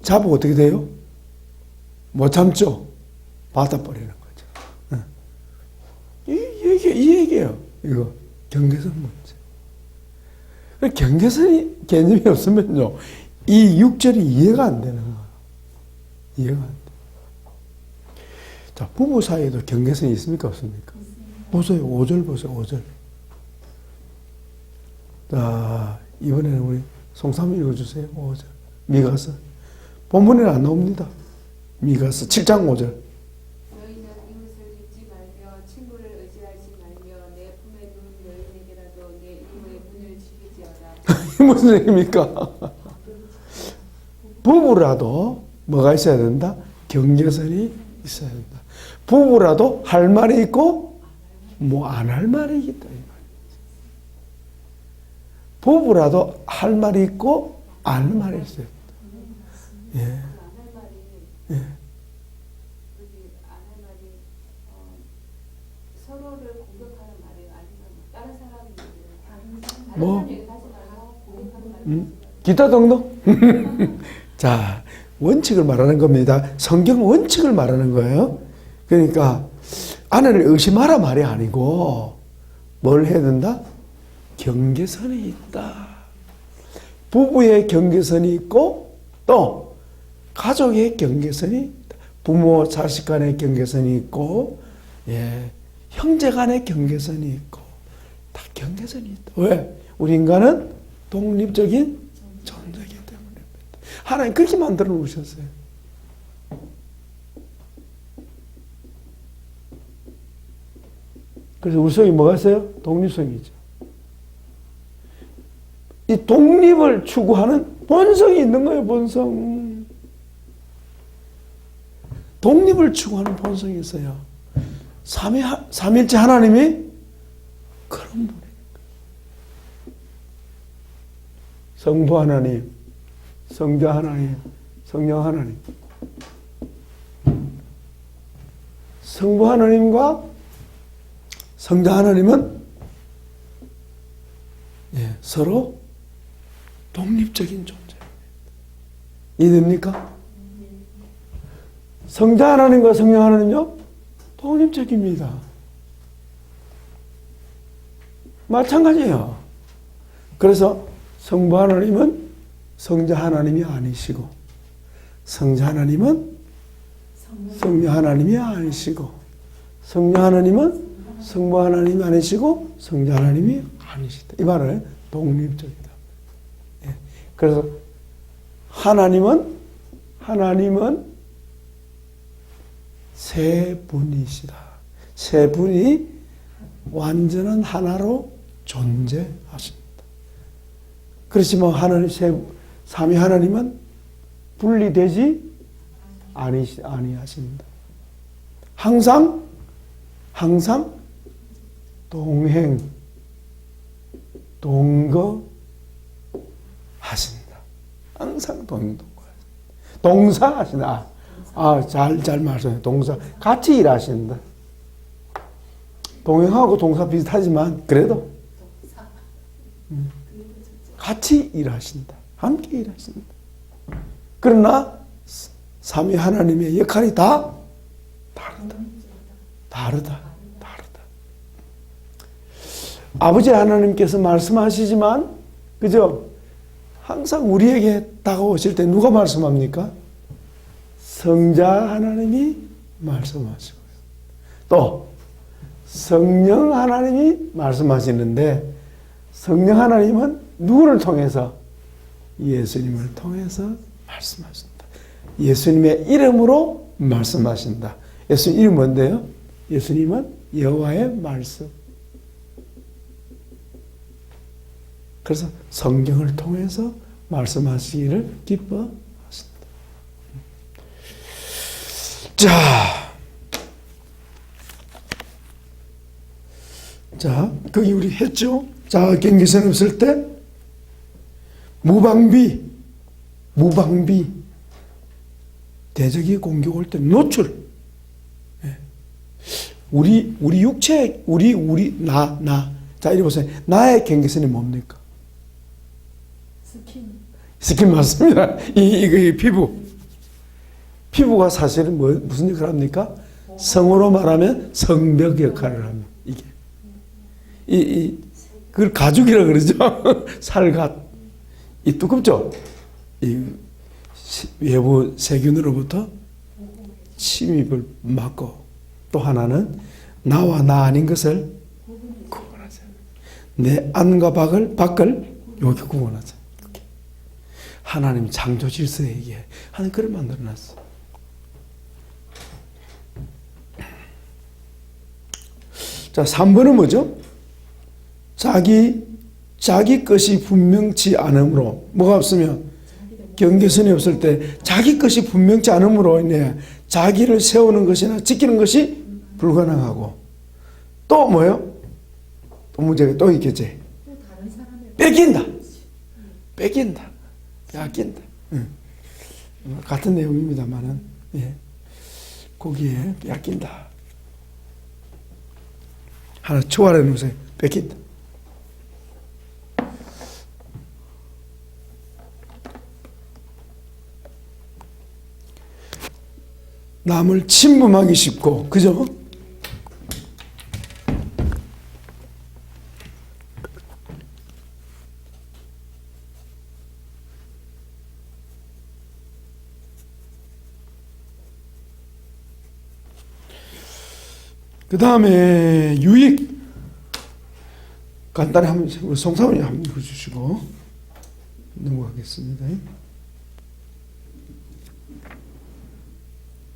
A: 자복 어떻게 돼요? 못 참죠? 받아버리는 거죠. 이 얘기예요. 이거 경계선 문제. 경계선이 개념이 없으면요, 이 6절이 이해가 안 되는 거예요. 이해가 안 돼. 자, 부부 사이에도 경계선이 있습니까? 없습니까? 보세요. 5절 보세요. 5절. 자, 이번에는 우리 송삼 읽어주세요. 5절. 미가서. 본문에는 안 나옵니다. 미가서 7장 5절.
E: 너희는 이웃을 잊지 말며 친구를 의지하지 말며 내 품에 누운 여인에게라도 내 이모의 문을 지키지어다.
A: 무슨 얘기입니까? 부부라도 뭐가 있어야 된다? 경계선이 있어야 된다. 부부라도 할 말이 있고 뭐 안 할 말이 있다. 부부라도 할 말이 있고 안 할 말이 있어요. 예.
E: 안할 말이
A: 예.
E: 여기 안할 말이 서로를 공격하는 말이 아니면 다른 사람 얘기를 다른
A: 뭐?
E: 사람 얘기하지 말고 공격하는 말이
A: 기타 등등. 자, 원칙을 말하는 겁니다. 성경 원칙을 말하는 거예요. 그러니까 아내를 의심하라 말이 아니고 뭘 해야 된다? 경계선이 있다. 부부의 경계선이 있고 또 가족의 경계선이 있다. 부모 자식 간의 경계선이 있고 예, 형제 간의 경계선이 있고 다 경계선이 있다. 왜? 우리 인간은 독립적인 존재이기 때문입니다. 하나님 그렇게 만들어 놓으셨어요. 그래서 우리 속에 뭐가 있어요? 독립성이죠. 이 독립을 추구하는 본성이 있는 거예요, 본성. 독립을 추구하는 본성이 있어요. 삼위일체 하나님이 그런 분이에요. 성부 하나님, 성자 하나님, 성령 하나님. 성부 하나님과 성자 하나님은 예, 서로 독립적인 존재입니다. 이해됩니까? 성자 하나님과 성령 하나님요? 독립적입니다. 마찬가지예요. 그래서 성부 하나님은 성자 하나님이 아니시고, 성자 하나님은 성녀 하나님이 아니시고, 성녀 하나님은 성부 하나님이 아니시고, 성자 하나님이 아니시다. 이 말은 독립적이다. 예. 그래서 하나님은 세 분이시다. 세 분이 완전한 하나로 존재하십니다. 그렇지만 삼위 하나님은 분리되지 아니하십니다. 항상 동거 하신다. 항상 동거. 동사 하신다. 잘 말씀해요. 동사. 같이 일하신다. 동행하고 동사 비슷하지만 그래도 같이 일하신다. 함께 일하신다. 그러나 삼위 하나님의 역할이 다 다르다. 아버지 하나님께서 말씀하시지만, 그죠? 항상 우리에게 다가오실 때 누가 말씀합니까? 성자 하나님이 말씀하시고요. 또 성령 하나님이 말씀하시는데, 성령 하나님은 누구를 통해서? 예수님을 통해서 말씀하신다. 예수님의 이름으로 말씀하신다. 예수님 이름 뭔데요? 예수님은 여호와의 말씀. 그래서 성경을 통해서 말씀하시기를 기뻐하신다. 자, 거기 우리 했죠? 자, 경계선 없을 때 무방비 대적이 공격 올 때 노출. 예. 우리 육체, 나. 자, 이리 보세요. 나의 경계선이 뭡니까? 스킨 맞습니다. 이 피부가 사실은 무슨 역할을 합니까? 성으로 말하면 성벽 역할을 합니다. 그걸 가죽이라 그러죠. 살갓. 이 두껍죠? 이 외부 세균으로부터 침입을 막고, 또 하나는 나와 나 아닌 것을 구분하자. 내 안과 밖을 여기 구분하자. 이렇게. 하나님 창조 질서에 의해 하나님 그걸 만들어놨어. 자, 3번은 뭐죠? 자기 것이 분명치 않으므로, 뭐가 없으면 경계선이 없을 때 자기 것이 분명치 않으므로 인해 자기를 세우는 것이나 지키는 것이 불가능하고, 또 뭐요? 또 문제가 또 있겠지. 뺏긴다. 아낀다. 같은 내용입니다만은, 예. 거기에 아낀다. 하나 초월해 놓으세요. 뺏긴다. 남을 침범하기 쉽고, 그죠? 그 다음에 유익. 간단히 한번 송사원이 한번 읽어주시고 넘어가겠습니다.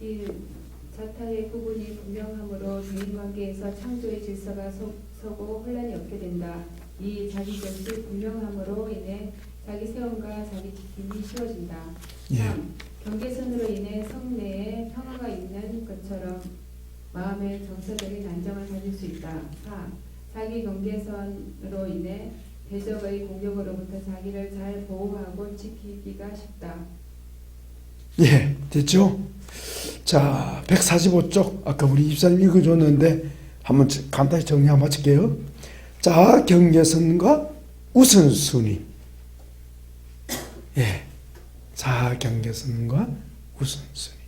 E: 1. 자타의 구분이 분명하므로 대인관계에서 창조의 질서가 서고 혼란이 없게 된다. 2. 자기 것이 분명함으로 인해 자기 세움과 자기 지킴이 쉬워진다. 3. 경계선으로 인해 성내에 평화가 있는 것처럼 마음의 정서적인 안정을 가질 수 있다. 4. 자기 경계선으로 인해 대적의 공격으로부터 자기를 잘 보호하고 지키기가 쉽다.
A: 예, 됐죠? 자, 145쪽 아까 우리 입사님 읽어줬는데 한번 간단히 정리 한번 마칠게요. 자, 경계선과 우선순위. 예, 자, 경계선과 우선순위.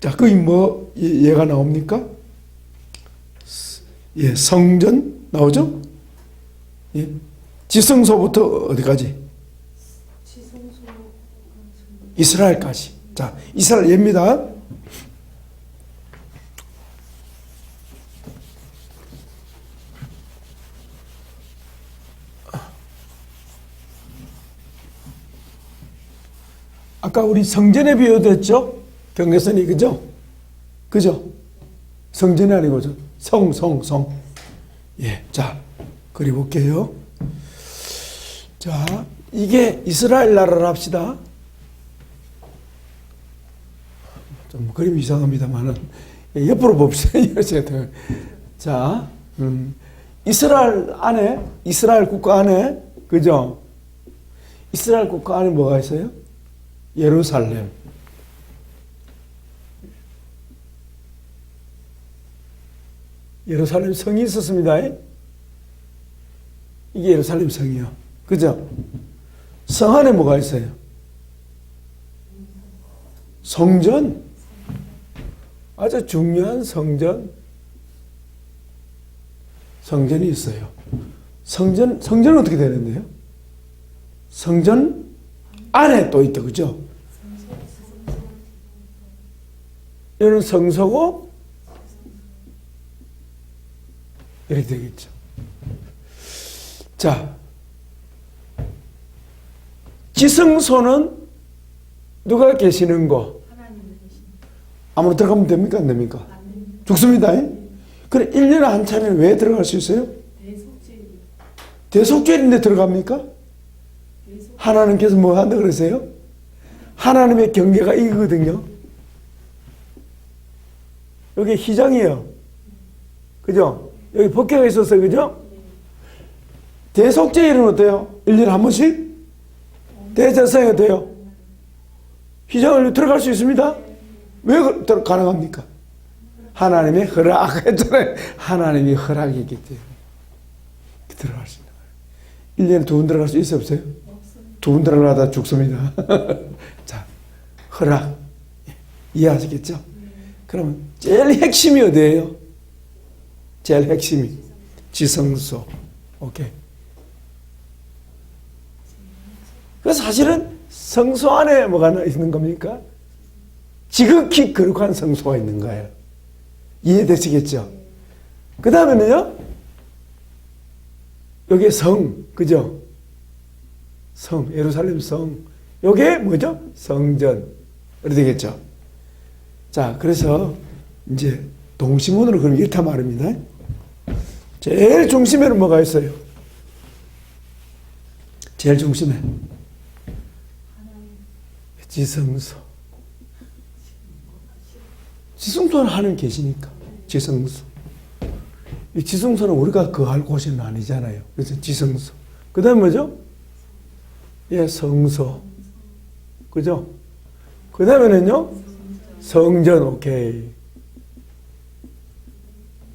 A: 자, 거기 뭐 얘가 나옵니까? 예, 성전 나오죠? 예, 지성소부터 어디까지? 이스라엘까지. 자, 이스라엘 예입니다. 아까 우리 성전에 비유됐죠? 경계선이, 그죠? 그죠? 성전이 아니고, 성. 예, 자, 그려볼게요. 자, 이게 이스라엘 나라를 합시다. 좀 그림이 이상합니다만은, 예, 옆으로 봅시다. 자, 이스라엘 안에, 이스라엘 국가 안에, 그죠? 이스라엘 국가 안에 뭐가 있어요? 예루살렘. 예루살렘 성이 있었습니다. 이게 예루살렘 성이요. 그죠? 성 안에 뭐가 있어요? 성전. 아주 중요한 성전이 있어요. 성전은 어떻게 되는데요? 성전 안에 또 있다, 그죠? 이거는 성소고, 이렇게 되겠죠. 자, 지성소는 누가 계시는 거? 아무나 들어가면 됩니까? 안 됩니까? 죽습니다. 그래, 1년에 한 차례는 왜 들어갈 수 있어요? 대속죄인데 들어갑니까? 하나님께서 뭐 한다 그러세요? 하나님의 경계가 이거거든요. 여기 희장이에요. 그죠? 여기 법궤가 있었어요. 그죠? 대속죄일은 어때요? 1년에 한 번씩? 대제사장이 어때요? 희장을 들어갈 수 있습니다? 왜 가능합니까? 하나님의 허락. 아까 했잖아요. 하나님의 허락이기 때문에 들어갈 수 있는 거예요. 1년에 2번 들어갈 수 있어요? 없어요? 2번 들어가다 죽습니다. 자, 허락. 이해하시겠죠? 그러면 제일 핵심이 어디예요? 제일 핵심이 지성소. 오케이. 그래서 사실은 성소 안에 뭐가 있는 겁니까? 지극히 거룩한 성소가 있는 거예요. 이해되시겠죠? 그 다음에는요, 여기 성, 그죠? 성, 예루살렘 성. 요게 뭐죠? 성전. 이렇게 되겠죠? 자, 그래서 이제 동시문으로 그럼 이렇다 말입니다. 제일 중심에는 뭐가 있어요? 제일 중심에 지성소. 지성소는 하나님 계시니까 지성소. 이 지성소는 우리가 거할 곳은 아니잖아요. 그래서 지성소. 그 다음에 뭐죠? 예, 성소. 그죠? 그 다음에는요, 성전. 오케이.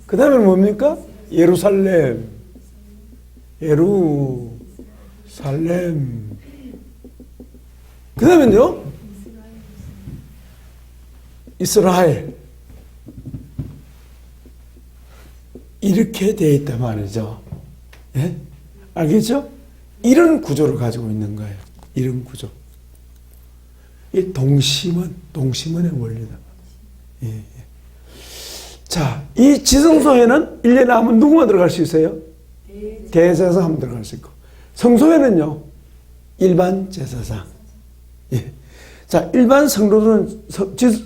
A: 그 다음에는 뭡니까? 예루살렘. 예루살렘. 그 다음에는요, 이스라엘. 이렇게 되어 있단 말이죠. 예? 알겠죠? 이런 구조를 가지고 있는 거예요. 이런 구조. 이 동심원의 원리다. 예, 예. 자, 이 지성소에는 1년에 하면 누구만 들어갈 수 있어요? 대제사장 하면 들어갈 수 있고. 성소에는요, 일반 제사장. 예. 자, 일반 성도들은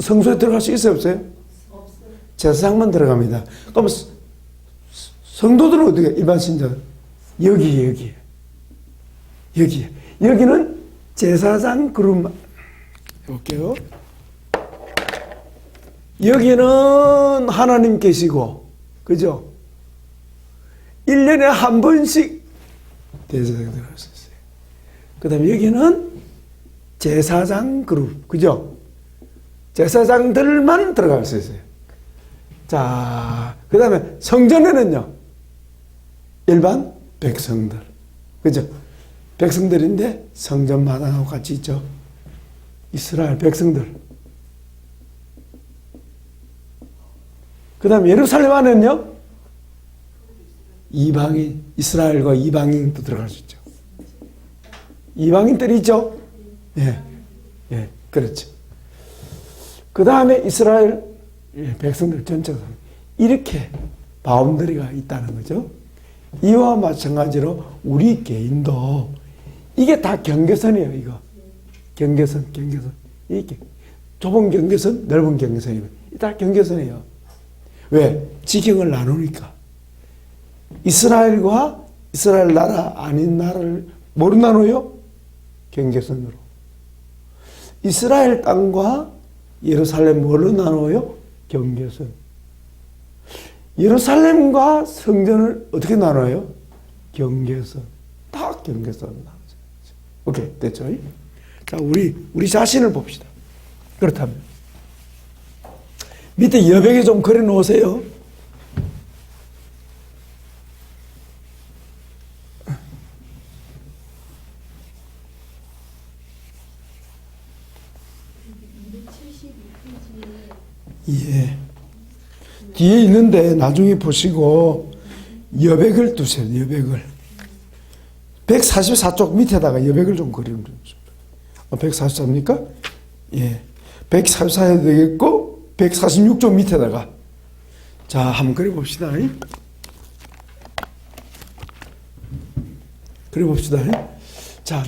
A: 성소에 들어갈 수 있어요, 없어요? 없어요. 제사장만 들어갑니다. 그럼 성도들은 어떻게, 일반 신자? 여기에. 여기는 제사장 그룹만. 볼게요. 여기는 하나님 계시고, 그죠? 1년에 한 번씩 대제사장이 들어갈 수 있어요. 그 다음에 여기는 제사장 그룹, 그죠? 제사장들만 들어갈 수 있어요. 자, 그 다음에 성전에는요, 일반 백성들, 그죠? 백성들인데 성전 마당하고 같이 있죠. 이스라엘 백성들. 그 다음에 예루살렘 안에는요, 이방인, 이스라엘과 이방인도 들어갈 수 있죠. 이방인들이 있죠? 예. 예, 그렇죠. 그 다음에 이스라엘 백성들 전체가 이렇게 바운더리가 있다는 거죠. 이와 마찬가지로 우리 개인도 이게 다 경계선이에요, 이거. 경계선. 이게 좁은 경계선, 넓은 경계선이고 다 경계선이에요. 왜? 지경을 나누니까. 이스라엘과 이스라엘 나라 아닌 나라를 뭐로 나눠요? 경계선으로. 이스라엘 땅과 예루살렘 뭘로 나눠요? 경계선. 예루살렘과 성전을 어떻게 나눠요? 경계선. 다 경계선 나눠요. 오케이, 됐죠? 자, 우리 자신을 봅시다. 그렇다면 밑에 여백에 좀 그려 놓으세요. 예. 뒤에 있는데 나중에 보시고 여백을 두세요. 여백을. 144쪽 밑에다가 여백을 좀 그리면 좋습니다. 144입니까? 예. 144 해도 되겠고 146쪽 밑에다가 자, 한번 그려봅시다. 그려봅시다. 자,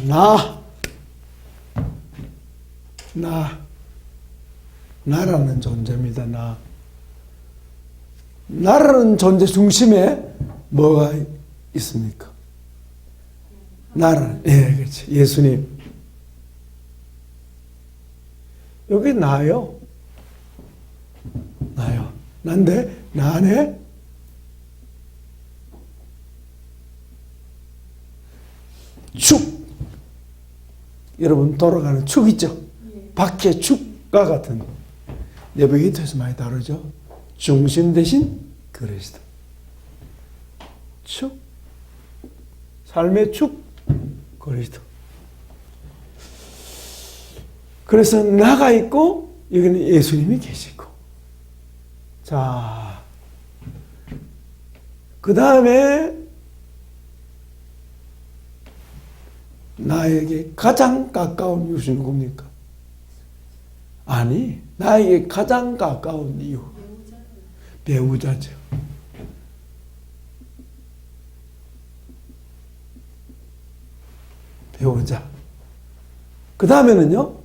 A: 나라는 존재입니다. 나라는 존재 중심에 뭐가 있습니까? 나라. 예, 그렇지. 예수님. 여기 나요. 난데, 나 안에 축. 여러분, 돌아가는 축 있죠? 바퀴의 축과 같은 내비게이터에서 많이 다루죠. 중심 대신 그리스도. 축. 삶의 축. 그리스도. 그래서 나가 있고 여기는 예수님이 계시고. 자, 그 다음에 나에게 가장 가까운 이웃이 누굽니까? 아니, 나에게 가장 가까운 이웃. 배우자죠. 배우자. 그 다음에는요?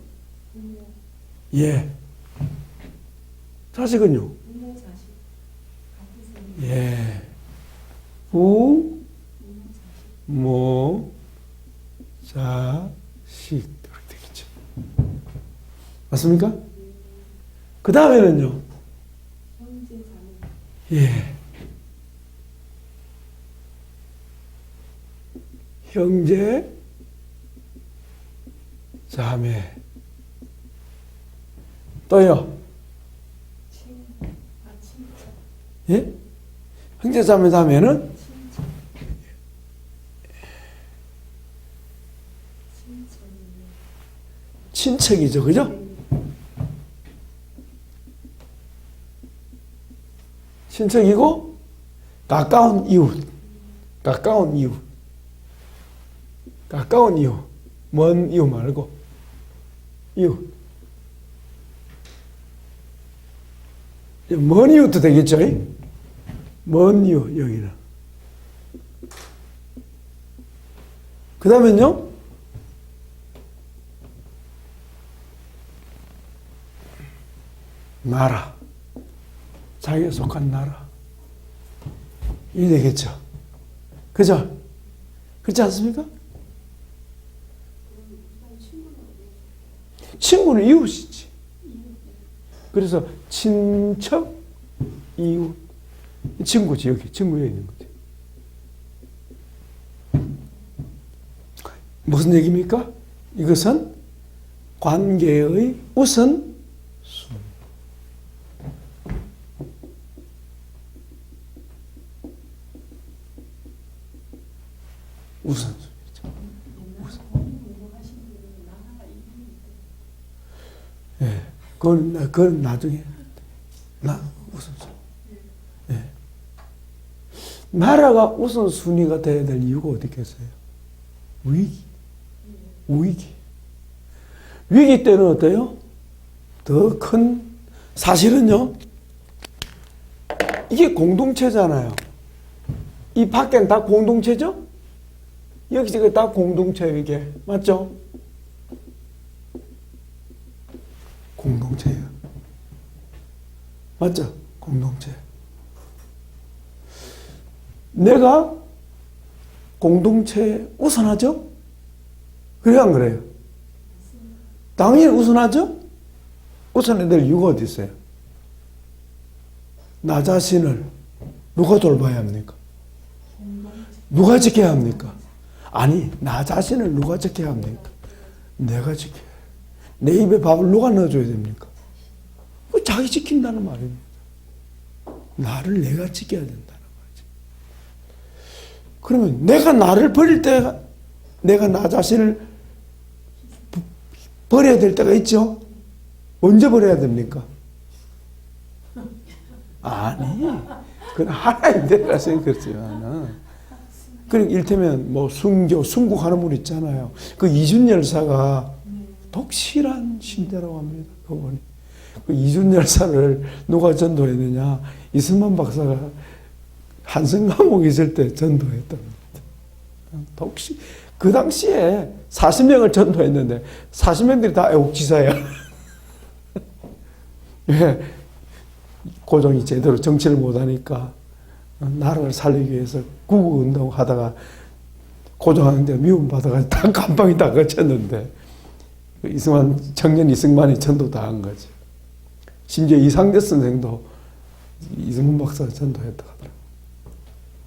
A: 예. 자식은요? 예. 부, 모, 자식. 이렇게 되겠죠. 맞습니까? 그 다음에는요? 예. 형제, 자매. 또요? 예? 형제, 자매, 자매는? 친척이죠, 그죠? 친척이고, 가까운 이웃. 가까운 이웃. 먼 이웃 말고, 이웃. 먼 이웃도 되겠죠? 먼 이웃, 여기는. 그 다음엔요? 나라. 자기가 속한 나라. 이게 되겠죠? 그죠? 그렇지 않습니까? 친구는 이웃이지. 그래서 친척, 이웃. 친구지, 여기. 친구에 있는 거지. 무슨 얘기입니까? 이것은 관계의 우선순위. 우선순위죠. 예, 그건 나중에 우선순위. 예. 나라가 우선순위가 돼야 될 이유가 어디 있겠어요? 위기. 위기 때는 어때요? 더 큰, 사실은요, 이게 공동체잖아요. 이 밖에는 다 공동체죠? 여기 지금 다 공동체예요, 이게. 맞죠? 공동체예요. 맞죠? 공동체. 내가 공동체에 우선하죠? 그래요, 안 그래요? 당연히 우선하죠? 우선해야 될 이유가 어디 있어요? 나 자신을 누가 돌봐야 합니까? 누가 지켜야 합니까? 아니, 나 자신을 누가 지켜야 합니까? 내가 지켜야 해요. 내 입에 밥을 누가 넣어줘야 됩니까? 자기 지킨다는 말입니다. 나를 내가 지켜야 된다는 거지. 그러면 내가 나를 버릴 때, 내가 나 자신을 버려야 될 때가 있죠? 언제 버려야 됩니까? 아니, 그건 하나님 대라서 그렇지만. 그리고 일테면 뭐 순국하는 분 있잖아요. 그 이준열사가 독실한 신자라고 합니다. 그분이. 그 이준열사를 누가 전도했느냐? 이승만 박사가 한성 감옥에 있을 때 전도했답니다. 독실. 그 당시에 40명을 전도했는데 40명들이 다 애국지사야. 왜? 고종이 제대로 정치를 못하니까 나라를 살리기 위해서 구국운동 하다가 고종한테 미움받아가지고 다 감방이 다 거쳤는데 청년 이승만이 전도당한 거지. 심지어 이상재 선생도 이승만 박사가 전도했다고 하더라고요.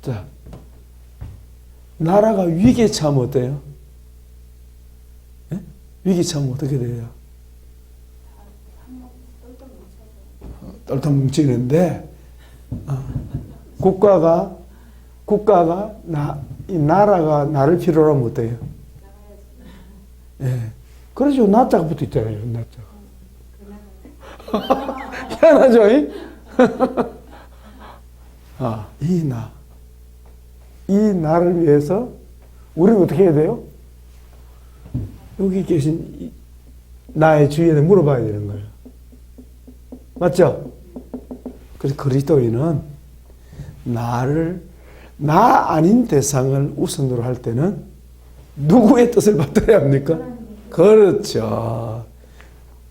A: 자, 나라가 위기에 처하면 어때요? 예? 위기에 처하면 어떻게 돼요? 똘똘 뭉치는데 국가가 이 나라가 나를 필요로 하면 어때요? 예. 그렇죠. 나자가 붙어 있잖아요. 나자가. 희한하죠? 이 나를 위해서 우리는 어떻게 해야 돼요? 여기 계신 나의 주위에 물어봐야 되는 거예요. 맞죠? 그래서 그리스도인은 나 아닌 대상을 우선으로 할 때는 누구의 뜻을 받들어야 합니까? 그렇죠.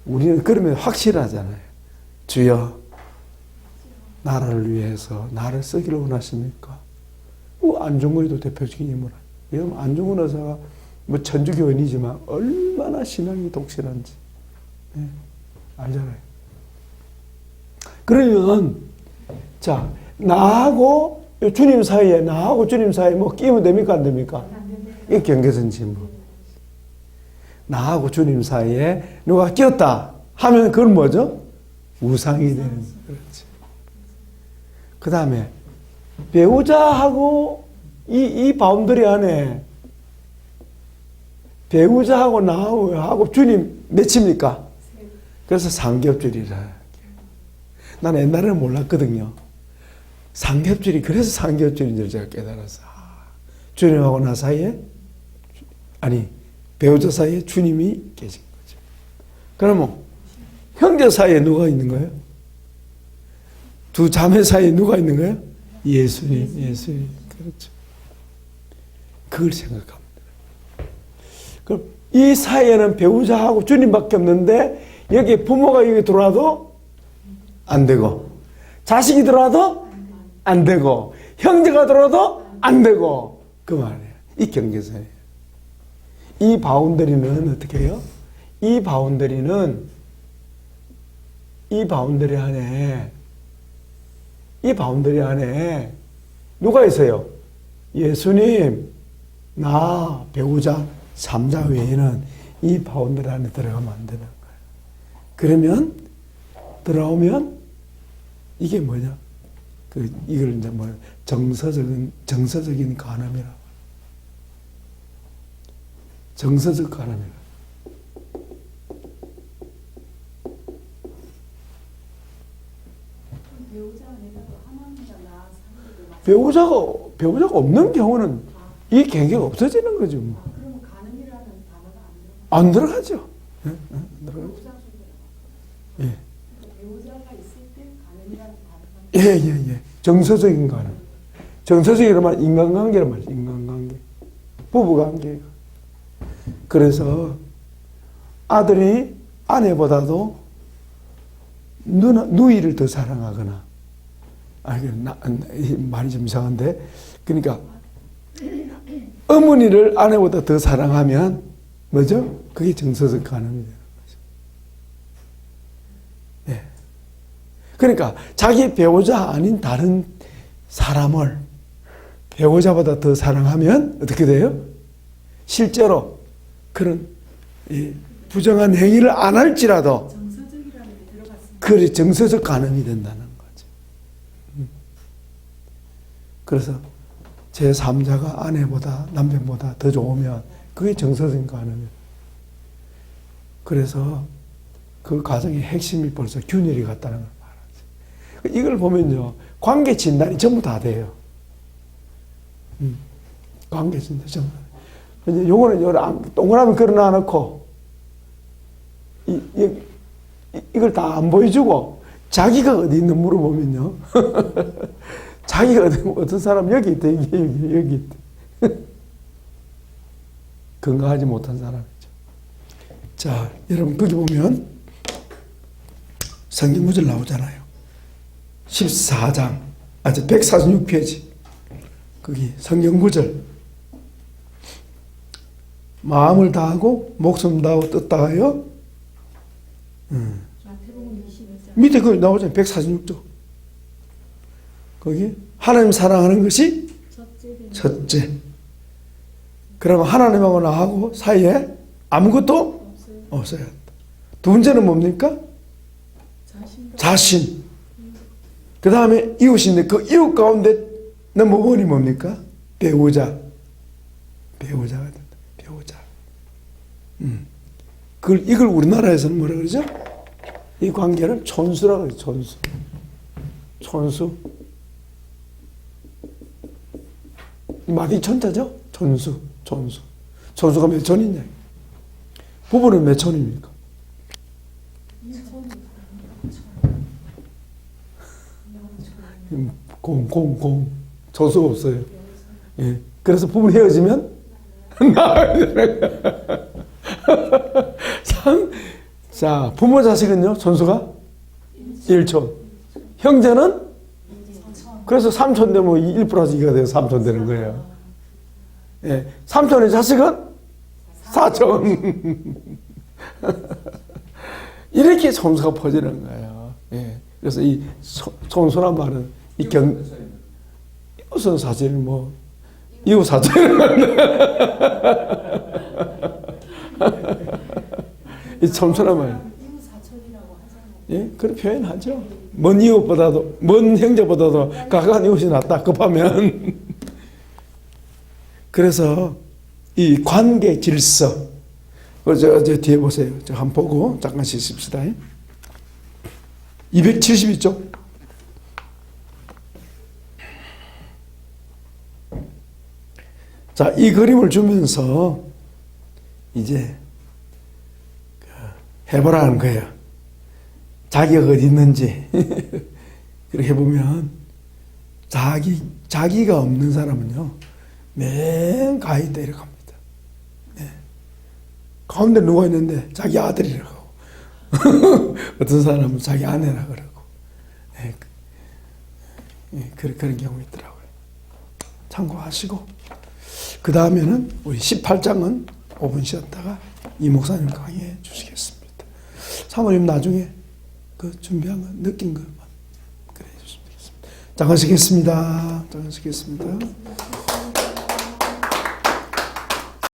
A: 우리는 그러면 확실하잖아요. 주여, 나라를 위해서 나를 쓰기를 원하십니까? 안중근이도 대표적인 인물. 여러분, 안중근 의사가 뭐 천주교인이지만 얼마나 신앙이 독실한지 알잖아요. 그러면 자, 나하고 주님 사이에 뭐 끼면 됩니까, 안 됩니까? 이게 경계선 진부. 나하고 주님 사이에 누가 끼었다 하면 그건 뭐죠? 우상이 되는 거죠. 그렇지. 그 다음에 배우자하고 이 바운더리 안에 배우자하고 나하고 주님 몇입니까? 그래서 삼겹줄이라. 난 옛날에는 몰랐거든요. 삼겹줄이 그래서 삼겹줄인 줄 제가 깨달았어. 주님하고 나 사이에 배우자 사이에 주님이 계신 거죠. 그러면 형제 사이에 누가 있는 거예요? 두 자매 사이에 누가 있는 거예요? 예수님. 그렇죠. 그걸 생각합니다. 그럼 이 사이에는 배우자하고 주님밖에 없는데 여기 부모가 여기 들어와도 안 되고 자식이 들어와도 안 되고 형제가 들어와도 안 되고 그 말이에요. 이 경계선이에요. 이 바운더리는 어떻게 해요? 이 바운더리 안에 누가 있어요? 예수님, 나, 배우자, 3자 외에는 이 바운더리 안에 들어가면 안 되는 거예요. 그러면 들어오면 이게 뭐냐? 이걸 이제 정서적인 간암이라고. 정서적 간암이라. 배우자가 없는 경우는 이 계획이 없어지는 거죠. 뭐.
D: 그러면 가능이라는 단어가
A: 안 들어가죠. 예? 안 들어가죠. 예.
D: 배우자가 있을 때 가능이라는 단어가
A: 예. 정서적인 가능. 정서적이란 말 인간관계란 말이죠. 인간관계. 부부관계. 그래서 아들이 아내보다도 누이를 더 사랑하거나, 이 말이 좀 이상한데, 그러니까 어머니를 아내보다 더 사랑하면 뭐죠? 그게 정서적 가늠이 되는 거죠. 예. 그러니까 자기 배우자 아닌 다른 사람을 배우자보다 더 사랑하면 어떻게 돼요? 실제로 그런 부정한 행위를 안 할지라도
D: 정서적이라는 게 들어갔습니다.
A: 그래 정서적 간음이 된다는 거죠. 그래서 제3자가 아내보다 남편보다 더 좋으면 그게 정서적 간음이에요. 그래서 그 가정의 핵심이 벌써 균열이 갔다는 걸 말하죠. 이걸 보면요, 관계 진단이 전부 다 돼요. 관계 진단 전부 다. 이제 요거는 동그라미 걸어놔 놓고 이걸 다 안 보여주고 자기가 어디 있는 물어보면요. 자기가 어떤 사람 여기 있다, 여기 있다. 건강하지 못한 사람이죠. 자, 여러분 거기 보면 성경 구절 나오잖아요. 14장, 146페이지. 거기 성경 구절. 마음을 다하고 목숨 다하고 뜻 다하여
D: 마태복음 21장
A: 밑에 그 나오잖아요. 146조. 거기 하나님 사랑하는 것이 첫째. 그러면 하나님하고 나하고 사이에 아무것도 없어야 한다. 두 번째는 뭡니까? 자신. 그 다음에 이웃인데 그 이웃 가운데 넘버원이 뭡니까? 배우자. 배우자가 된다. 배우자. 이걸 우리나라에서는 뭐라 그러죠? 이 관계를 촌수라고 그러죠. 촌수. 촌수. 마디 천자죠? 촌수. 촌수. 촌수가 몇 촌이냐? 부부는 몇 촌입니까? 공. 촌수가 없어요. 예. 그래서 부부 헤어지면 자, 부모 자식은요, 촌수가 1촌. 형제는? 그래서 3촌 되면 1 플러스 2가 돼서 3촌 되는 거예요. 예. 3촌의 자식은 4촌. 이렇게 촌수가 퍼지는 거예요. 예. 그래서 이 촌수란 말은 이웃은 사실 이웃 사촌은 이 촌수란 말.
D: 이웃 사촌이라고 하잖아요.
A: 예, 그런 표현하죠. 먼 이웃보다도, 먼 형제보다도 가까운 이웃이 낫다, 급하면. 그래서 이 관계 질서, 저 뒤에 보세요. 저 한번 보고 잠깐 쉬십시다. 272쪽. 자, 이 그림을 주면서 이제 해보라는 거예요. 자기가 어디 있는지. 그렇게 보면 자기가 없는 사람은요, 맨 가운데 내려갑니다. 네. 가운데 누가 있는데 자기 아들이라고 하고 어떤 사람은 자기 아내라 그러고 그런 경우 있더라고요. 참고하시고 그 다음에는 우리 18장은 5분 쉬었다가 이 목사님 강의해 주시겠습니다. 사모님 나중에 그 준비한 거 느낀 것만 그래 주시면 되겠습니다. 잠깐 쉬겠습니다.